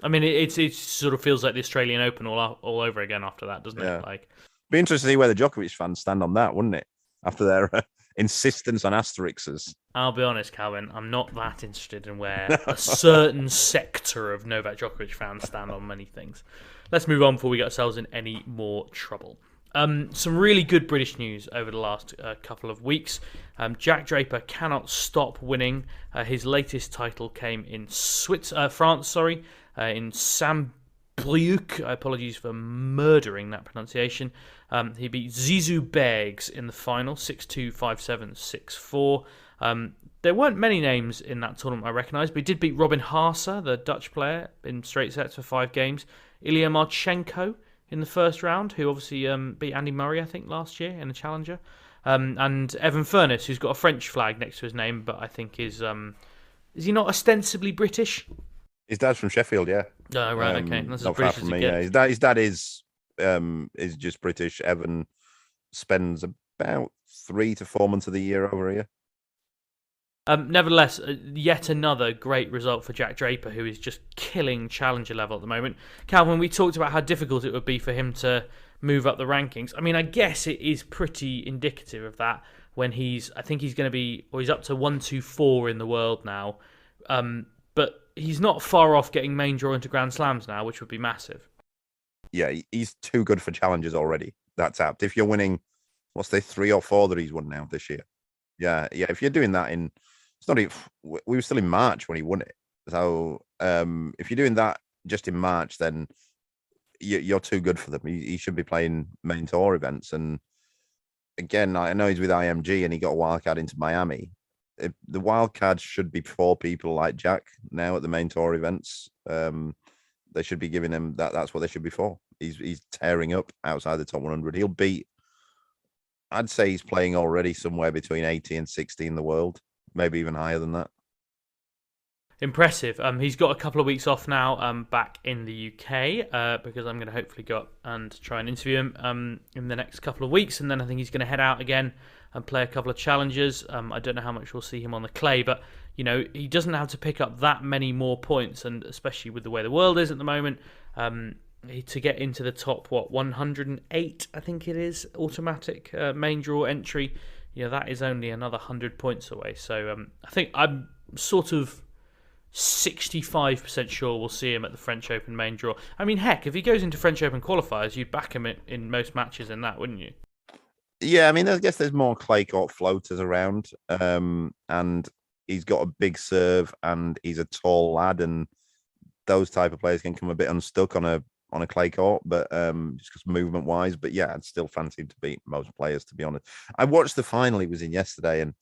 I mean, it sort of feels like the Australian Open all over again after that, doesn't it? Like, be interesting to see where the Djokovic fans stand on that, wouldn't it? After their insistence on asterisks. I'll be honest, Calvin, I'm not that interested in where a certain sector of Novak Djokovic fans stand on many things. Let's move on before we get ourselves in any more trouble. Some really good British news over the last couple of weeks. Jack Draper cannot stop winning. His latest title came in France, in Saint-Brieuc. Apologies for murdering that pronunciation. He beat Zizou Bergs in the final, 6-2, 5-7, 6-4. There weren't many names in that tournament I recognised, but he did beat Robin Haase, the Dutch player, in straight sets for 5 games. Ilya Marchenko in the first round, who obviously beat Andy Murray, I think, last year in a challenger. And Evan Furness, who's got a French flag next to his name, but I think is he not ostensibly British? His dad's from Sheffield, yeah. Oh, right, okay. That's not as British far from as me. it Yeah, gets. his dad is just British. Evan spends about 3 to 4 months of the year over here. Nevertheless, yet another great result for Jack Draper, who is just killing challenger level at the moment. Calvin, we talked about how difficult it would be for him to move up the rankings. I mean, I guess it is pretty indicative of that when he's up to 124 in the world now. But he's not far off getting main draw into Grand Slams now, which would be massive. Yeah, he's too good for challengers already. That's apt. If you're winning, 3 or 4 that he's won now this year. Yeah. If you're doing that it's not even, we were still in March when he won it. So if you're doing that just in March, then you're too good for them. He should be playing main tour events. And again, I know he's with IMG and he got a wild card into Miami. The wild card should be for people like Jack now at the main tour events. They should be giving him that. That's what they should be for. He's tearing up outside the top 100. He'll beat. I'd say he's playing already somewhere between 80 and 60 in the world, maybe even higher than that. Impressive. He's got a couple of weeks off now back in the UK because I'm going to hopefully go up and try and interview him in the next couple of weeks. And then I think he's going to head out again and play a couple of challenges. I don't know how much we'll see him on the clay, but, he doesn't have to pick up that many more points, and especially with the way the world is at the moment, to get into the top 108, I think it is, automatic main draw entry. That is only another 100 points away. So I think I'm sort of 65% sure we'll see him at the French Open main draw. I mean, heck, if he goes into French Open qualifiers, you'd back him in most matches in that, wouldn't you? Yeah, I mean, I guess there's more clay court floaters around, and he's got a big serve, and he's a tall lad, and those type of players can come a bit unstuck on a clay court, but just because movement wise. But yeah, I'd still fancy him to beat most players, to be honest. I watched the final he was in yesterday, and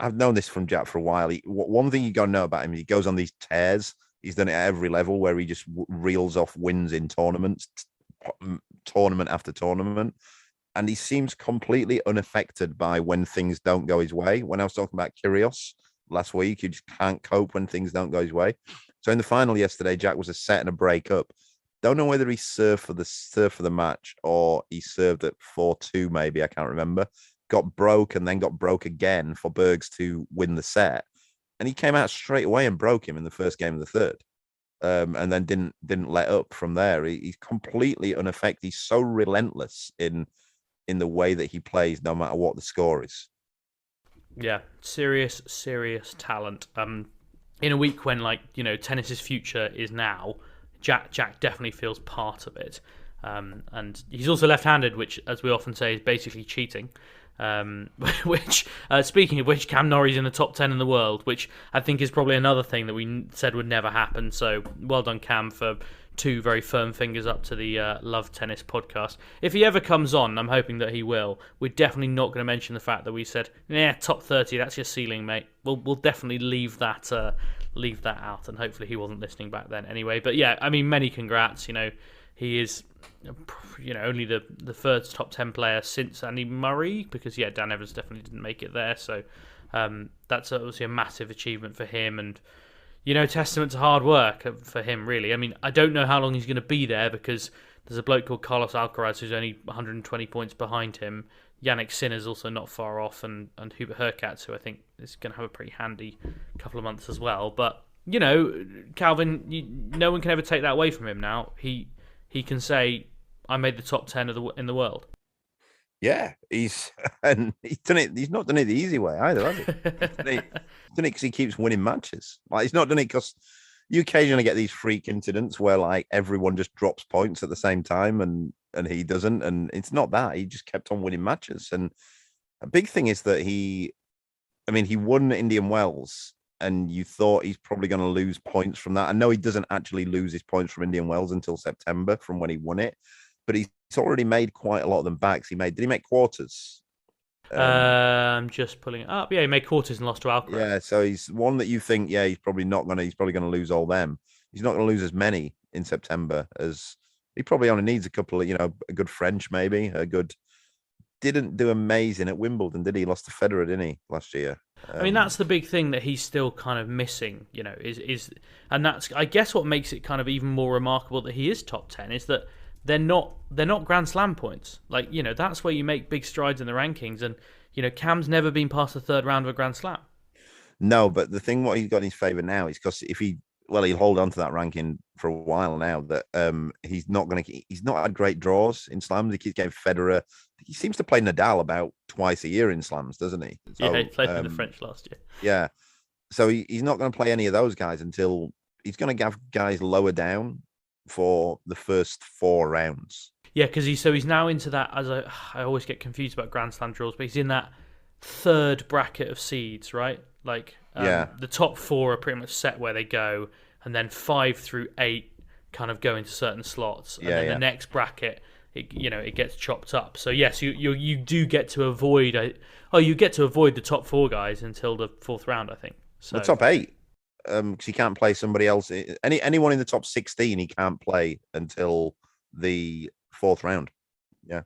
I've known this from Jack for a while. One thing you got to know about him, he goes on these tears. He's done it at every level where he just reels off wins in tournaments, tournament after tournament. And he seems completely unaffected by when things don't go his way. When I was talking about Kyrgios last week, he just can't cope when things don't go his way. So in the final yesterday, Jack was a set and a break up. Don't know whether he served for the match or he served at 4-2, maybe. I can't remember. Got broke and then got broke again for Bergs to win the set. And he came out straight away and broke him in the first game of the third. And then didn't let up from there. He's completely unaffected. He's so relentless in the way that he plays, no matter what the score is. Yeah, serious talent. In a week when, tennis's future is now, Jack definitely feels part of it. And he's also left-handed, which, as we often say, is basically cheating. Which, speaking of which, Cam Norrie's in the top 10 in the world, which I think is probably another thing that we said would never happen. So well done, Cam, for 2 very firm fingers up to the Love Tennis podcast. If he ever comes on, I'm hoping that he will. We're definitely not going to mention the fact that we said, top 30, that's your ceiling, mate. We'll definitely leave that out, and hopefully he wasn't listening back then anyway. But yeah, I mean, many congrats. He is, only the first top 10 player since Andy Murray, because Dan Evans definitely didn't make it there. So that's obviously a massive achievement for him, and testament to hard work for him, really. I mean, I don't know how long he's going to be there, because there's a bloke called Carlos Alcaraz who's only 120 points behind him. Yannick Sinner's also not far off, and Hubert Hurkacz, who I think is going to have a pretty handy couple of months as well. But, Calvin, no one can ever take that away from him now. He can say, I made the top 10 in the world. Yeah, he's done it. He's not done it the easy way either, has he? He's done it because he keeps winning matches. He's not done it because you occasionally get these freak incidents where everyone just drops points at the same time and he doesn't. And it's not that. He just kept on winning matches. And a big thing is that he won Indian Wells, and you thought he's probably going to lose points from that. I know he doesn't actually lose his points from Indian Wells until September from when he won it, but he's already made quite a lot of them back. Did he make quarters? I'm just pulling it up. Yeah, he made quarters and lost to Alcaraz. Yeah, so he's one that you think, he's probably going to lose all them. He's not going to lose as many in September as he probably only needs a couple of, a good French, maybe didn't do amazing at Wimbledon, did he? Lost to Federer, didn't he, last year? I mean, that's the big thing that he's still kind of missing, and that's, I guess, what makes it kind of even more remarkable that he is top 10 is that they're not Grand Slam points. That's where you make big strides in the rankings, and Cam's never been past the third round of a Grand Slam. No, but the thing, what he's got in his favour now is because he'll hold on to that ranking for a while now. That he's not had great draws in slams. He keeps getting Federer. He seems to play Nadal about twice a year in slams, doesn't he? So, he played in the French last year. Yeah, so he's not going to play any of those guys until he's going to have guys lower down for the first 4 rounds. Yeah, because he's now into that. As I always get confused about Grand Slam draws, but he's in that third bracket of seeds, right? The top 4 are pretty much set where they go, and then 5 through 8 kind of go into certain slots, and then the next bracket, it gets chopped up. So yes, you do get to avoid. You get to avoid the top 4 guys until the 4th round, I think. So the top 8, because he can't play somebody else. Anyone in the top 16, he can't play until the 4th round. Yeah.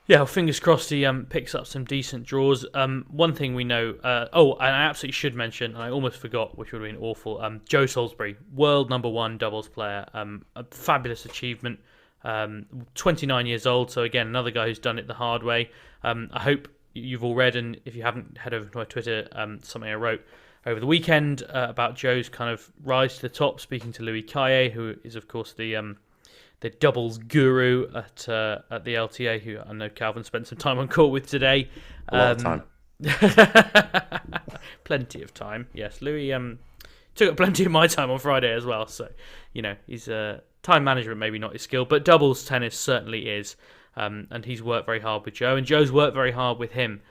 Yeah, well, fingers crossed he picks up some decent draws. One thing we know... and I absolutely should mention, and I almost forgot, which would have been awful, Joe Salisbury, world number 1 doubles player. A fabulous achievement. 29 years old, so again, another guy who's done it the hard way. I hope you've all read, and if you haven't, head over to my Twitter, something I wrote over the weekend about Joe's kind of rise to the top, speaking to Louis Caillé, who is, of course, the doubles guru at the LTA, who I know Calvin spent some time on court with today. A lot of time. Plenty of time, yes. Louis took up plenty of my time on Friday as well, so, he's time management maybe not his skill, but doubles tennis certainly is, and he's worked very hard with Joe, and Joe's worked very hard with him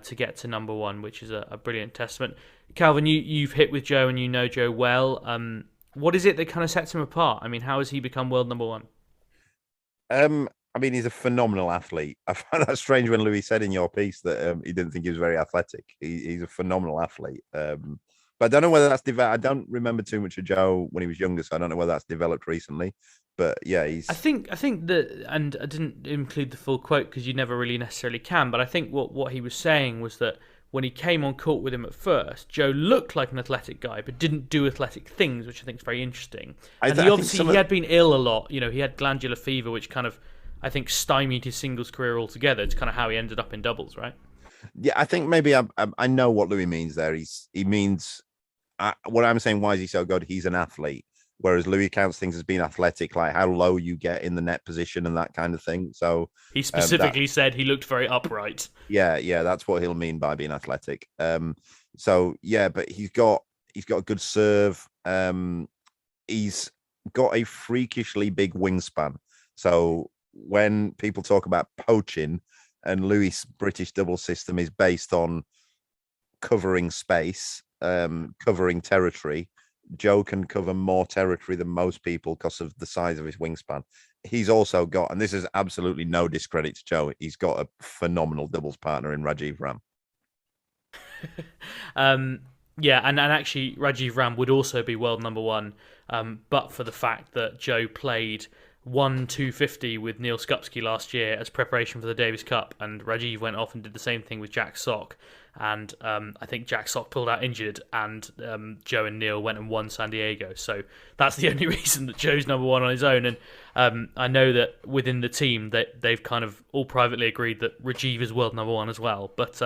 to get to number one, which is a brilliant testament. Calvin, you've hit with Joe and you know Joe well. What is it that kind of sets him apart? I mean, how has he become world number one? He's a phenomenal athlete. I found that strange when Louis said in your piece that he didn't think he was very athletic. He's a phenomenal athlete. But I don't know whether that's developed. I don't remember too much of Joe when he was younger, so I don't know whether that's developed recently. But yeah, he's. I think that, and I didn't include the full quote because you never really necessarily can. But I think what he was saying was that when he came on court with him at first, Joe looked like an athletic guy, but didn't do athletic things, which I think is very interesting. And he had been ill a lot. He had glandular fever, which kind of, I think, stymied his singles career altogether. It's kind of how he ended up in doubles, right? Yeah, I think maybe I know what Louis means there. He means what I'm saying. Why is he so good? He's an athlete, whereas Louis counts things as being athletic, like how low you get in the net position and that kind of thing. So he specifically said he looked very upright. Yeah, that's what he'll mean by being athletic. So yeah, but he's got a good serve. He's got a freakishly big wingspan. So when people talk about poaching, and Louis' British double system is based on covering space, covering territory. Joe can cover more territory than most people because of the size of his wingspan. He's also got, and this is absolutely no discredit to Joe, he's got a phenomenal doubles partner in Rajiv Ram. Yeah, and actually Rajiv Ram would also be world number one, but for the fact that Joe played 250 with Neil Skupski last year as preparation for the Davis Cup, and Rajiv went off and did the same thing with Jack Sock, and I think Jack Sock pulled out injured, and Joe and Neil went and won San Diego. So that's the only reason that Joe's number one on his own. And I know that within the team that they've kind of all privately agreed that Rajiv is world number one as well. But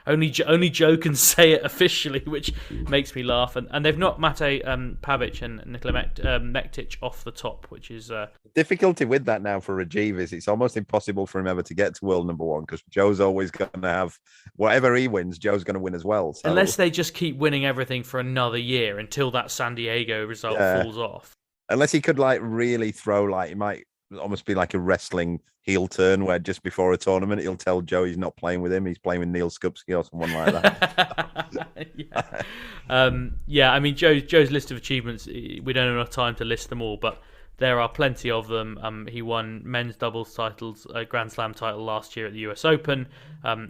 only Joe can say it officially, which makes me laugh. And they've knocked Mate Pavic and Nikola Mektic off the top, which is difficulty with that now for Rajiv is it's almost impossible for him ever to get to world number one because Joe's always going to have whatever he wins. Joe's going to win as well. So. Unless they just keep winning everything for another year until that San Diego result falls off. Unless he could really throw it might almost be like a wrestling heel turn where just before a tournament he'll tell Joe he's not playing with him, he's playing with Neil Skupski or someone like that. I mean Joe's list of achievements, we don't have enough time to list them all, but there are plenty of them. He won men's doubles titles, a Grand Slam title last year at the US Open.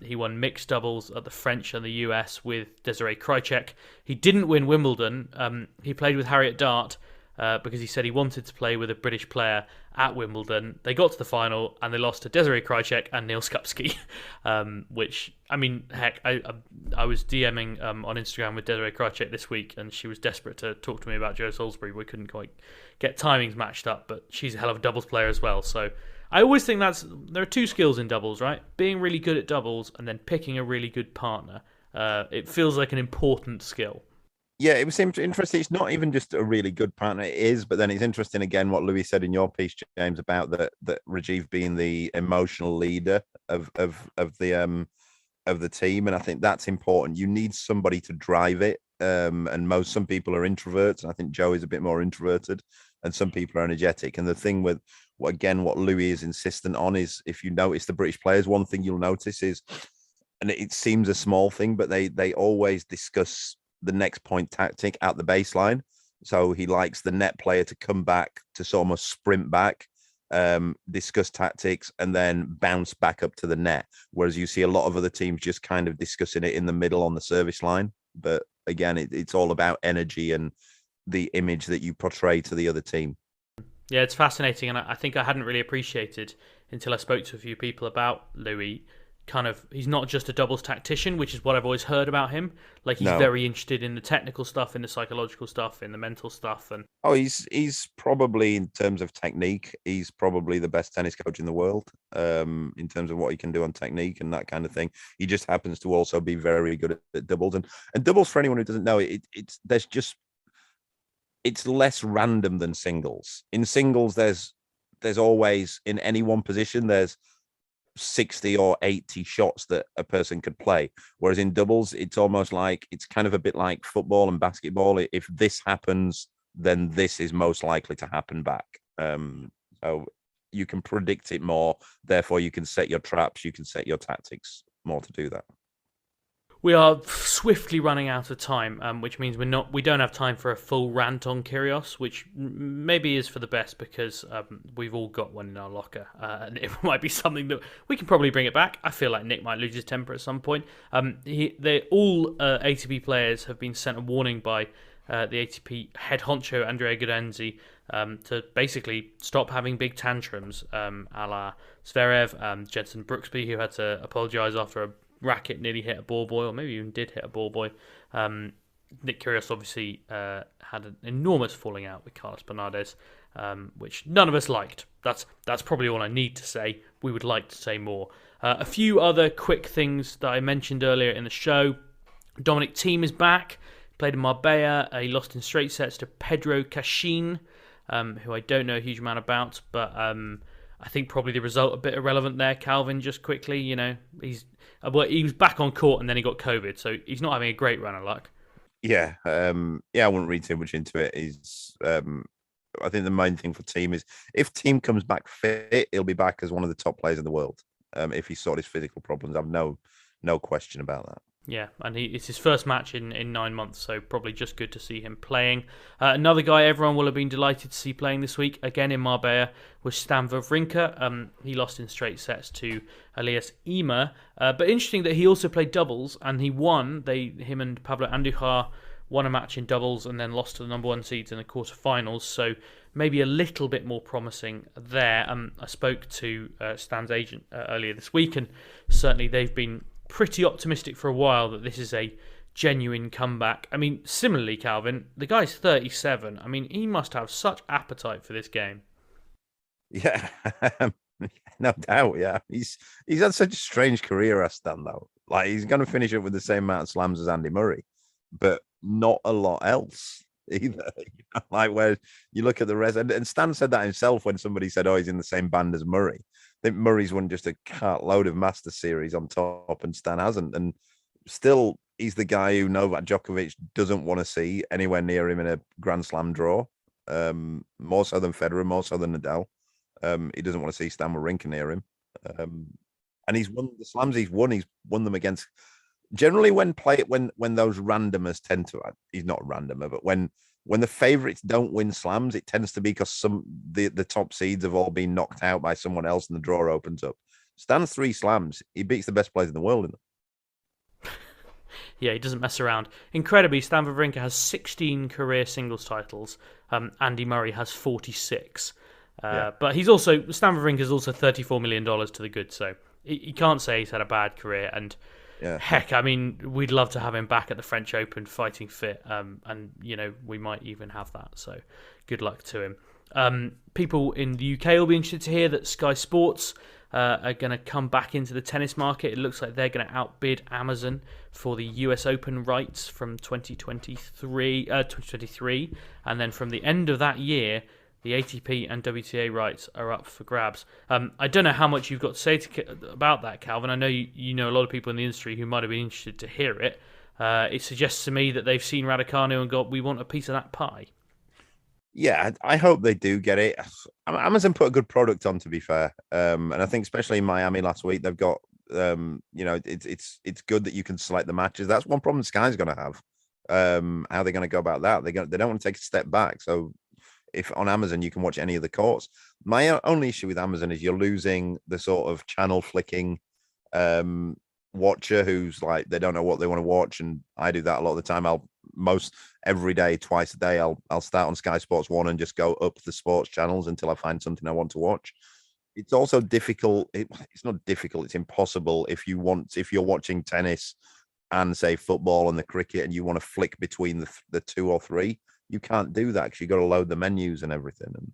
He won mixed doubles at the French and the US with Desiree Krajcek. He didn't win Wimbledon. He played with Harriet Dart because he said he wanted to play with a British player at Wimbledon. They got to the final and they lost to Desiree Krajcek and Neil Skupski, which, I mean, heck, I was DMing on Instagram with Desiree Krajcek this week and she was desperate to talk to me about Joe Salisbury. We couldn't quite get timings matched up, but she's a hell of a doubles player as well. So I always think there are two skills in doubles, right? Being really good at doubles and then picking a really good partner. It feels like an important skill. Yeah, it was interesting. It's not even just a really good partner. It is, but then it's interesting again what Louis said in your piece, James, about that Rajiv being the emotional leader of the team, and I think that's important. You need somebody to drive it, and some people are introverts, and I think Joe is a bit more introverted, and some people are energetic. And the thing with what Louis is insistent on is, if you notice the British players, one thing you'll notice is, and it seems a small thing, but they always discuss the next point tactic at the baseline. So he likes the net player to come back, to almost sprint back, discuss tactics, and then bounce back up to the net. Whereas you see a lot of other teams just kind of discussing it in the middle on the service line. But again, it's all about energy and the image that you portray to the other team. Yeah, it's fascinating. And I think I hadn't really appreciated until I spoke to a few people about Louis he's not just a doubles tactician, which is what I've always heard about him. Like, he's No. very interested in the technical stuff, in the psychological stuff, in the mental stuff. And he's probably, in terms of technique, he's probably the best tennis coach in the world. In terms of what he can do on technique and that kind of thing. He just happens to also be very good at doubles. And doubles, for anyone who doesn't know, it's less random than singles. In singles, there's always, in any one position, there's 60 or 80 shots that a person could play. Whereas in doubles, it's almost like, it's kind of a bit like football and basketball. If this happens, then this is most likely to happen back. So you can predict it more. Therefore, you can set your traps, you can set your tactics more to do that. we are swiftly running out of time, which means we don't have time for a full rant on Kyrgios, which maybe is for the best because we've all got one in our locker, and it might be something that we can probably bring it back. I feel like Nick might lose his temper at some point. All ATP players have been sent a warning by the ATP head honcho Andrea Gaudenzi to basically stop having big tantrums, a la Zverev, Jensen Brooksby, who had to apologise after a racket nearly hit a ball boy, or maybe even did hit a ball boy. Nick Kyrgios obviously had an enormous falling out with Carlos Bernardes, which none of us liked. That's probably all I need to say. We would like to say more. A few other quick things that I mentioned earlier in the show. Dominic Thiem is back. Played in Marbella. He lost in straight sets to Pedro Cachin, who I don't know a huge amount about, but I think probably the result a bit irrelevant there. Calvin, just quickly, he was back on court and then he got COVID, so he's not having a great run of luck. Yeah, I wouldn't read too much into it. I think the main thing for Thiem is if Thiem comes back fit, he'll be back as one of the top players in the world. If he sorted his physical problems, I've no question about that. Yeah, and it's his first match in 9 months, so probably just good to see him playing. Another guy everyone will have been delighted to see playing this week, again in Marbella, was Stan Wawrinka. He lost in straight sets to Elias Ymer. But interesting that he also played doubles, and he won. Him and Pablo Andujar won a match in doubles and then lost to the number one seeds in the quarterfinals, so maybe a little bit more promising there. I spoke to Stan's agent earlier this week, and certainly they've been pretty optimistic for a while that this is a genuine comeback. I mean, similarly, Calvin, the guy's 37. I mean, he must have such appetite for this game. Yeah, no doubt. Yeah, he's had such a strange career, Stan, though. Like, he's going to finish up with the same amount of slams as Andy Murray, but not a lot else either. Like, where you look at the rest, and Stan said that himself when somebody said, "Oh, he's in the same band as Murray." I think Murray's won just a cartload of Master Series on top, and Stan hasn't. And still, he's the guy who Novak Djokovic doesn't want to see anywhere near him in a Grand Slam draw. More so than Federer, more so than Nadal. He doesn't want to see Stan Wawrinka near him. And he's won the slams he's won them against. Generally, when those randomers tend to, he's not a randomer, but when the favourites don't win slams, it tends to be because the top seeds have all been knocked out by someone else and the draw opens up. Stan's 3 slams, he beats the best players in the world in them. Yeah, he doesn't mess around. Incredibly, Stan Wawrinka has 16 career singles titles. Andy Murray has 46. But Stan Wawrinka is also $34 million to the good, so he can't say he's had a bad career. And yeah. Heck, I mean, we'd love to have him back at the French Open fighting fit, and we might even have that, so good luck to him. People in the UK will be interested to hear that Sky Sports are going to come back into the tennis market. It looks like they're going to outbid Amazon for the US Open rights from 2023, and then from the end of that year, the ATP and WTA rights are up for grabs. I don't know how much you've got to say about that, Calvin. I know you know a lot of people in the industry who might have been interested to hear it. It suggests to me that they've seen Raducanu and got, we want a piece of that pie. Yeah, I hope they do get it. Amazon put a good product on, to be fair. And I think especially in Miami last week, they've got, it's good that you can select the matches. That's one problem Sky's going to have. How they're going to go about that. They don't want to take a step back. So if on Amazon you can watch any of the courts. My only issue with Amazon is you're losing the sort of channel flicking watcher who's like, they don't know what they want to watch, and I do that a lot of the time. Every day, twice a day, I'll start on Sky Sports 1 and just go up the sports channels until I find something I want to watch. it's also difficult. It's not difficult. It's impossible if you're watching tennis and say football and the cricket, and you want to flick between the two or three. You can't do that because you got to load the menus and everything. And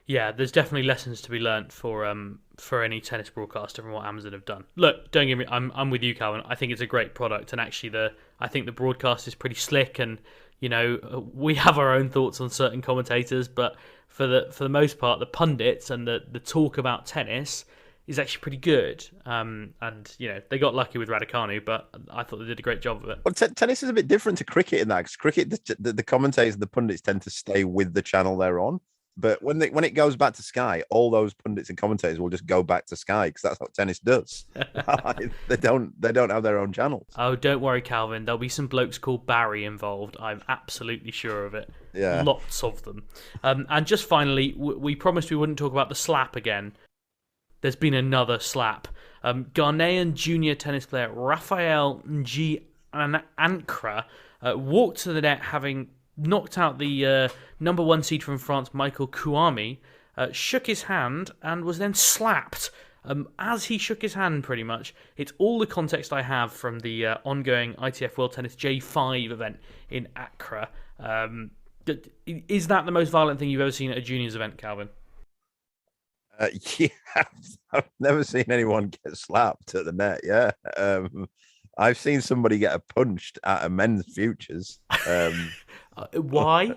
yeah, there's definitely lessons to be learnt for any tennis broadcaster from what Amazon have done. Look, don't get me, I'm with you, Calvin. I think it's a great product, and actually I think the broadcast is pretty slick, and we have our own thoughts on certain commentators, but for the most part, the pundits and the talk about tennis is actually pretty good. And they got lucky with Raducanu, but I thought they did a great job of it. Well, tennis is a bit different to cricket in that, because cricket, the commentators and the pundits tend to stay with the channel they're on. But when it goes back to Sky, all those pundits and commentators will just go back to Sky, because that's what tennis does. They don't have their own channels. Oh, don't worry, Calvin. There'll be some blokes called Barry involved. I'm absolutely sure of it. Yeah, lots of them. And just finally, we promised we wouldn't talk about the slap again. There's been another slap. Ghanaian junior tennis player Rafael Ankra walked to the net having knocked out the number one seed from France, Michael Kouami, shook his hand and was then slapped. As he shook his hand, pretty much, it's all the context I have from the ongoing ITF World Tennis J5 event in Accra. Is that the most violent thing you've ever seen at a juniors event, Calvin? Yeah, I've never seen anyone get slapped at the net. Yeah, I've seen somebody get punched at a men's futures. Why?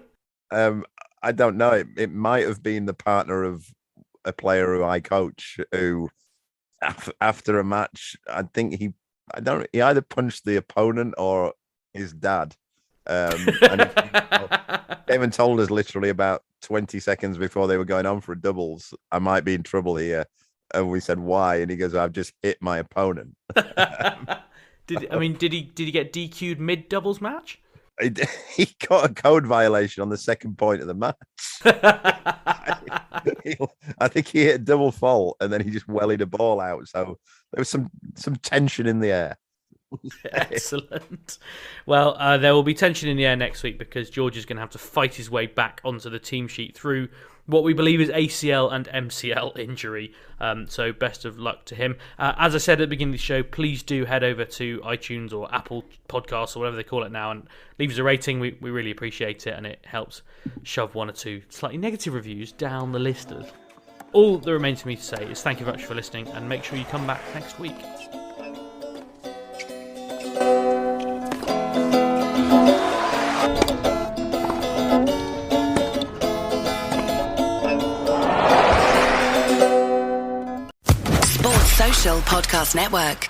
I don't know. It might have been the partner of a player who I coach, who after a match, I think he either punched the opponent or his dad. And he came and told us literally about 20 seconds before they were going on for a doubles, I might be in trouble here. And we said, why? And he goes, I've just hit my opponent. Did he get DQ'd mid doubles match? He got a code violation on the second point of the match. I think he hit a double fault and then he just wellied a ball out. So there was some tension in the air. Excellent. Well, there will be tension in the air next week because George is going to have to fight his way back onto the team sheet through what we believe is ACL and MCL injury. So best of luck to him. As I said at the beginning of the show, please do head over to iTunes or Apple Podcasts or whatever they call it now and leave us a rating. We really appreciate it, and it helps shove one or two slightly negative reviews down the list. All that remains for me to say is thank you very much for listening, and make sure you come back next week. Podcast Network.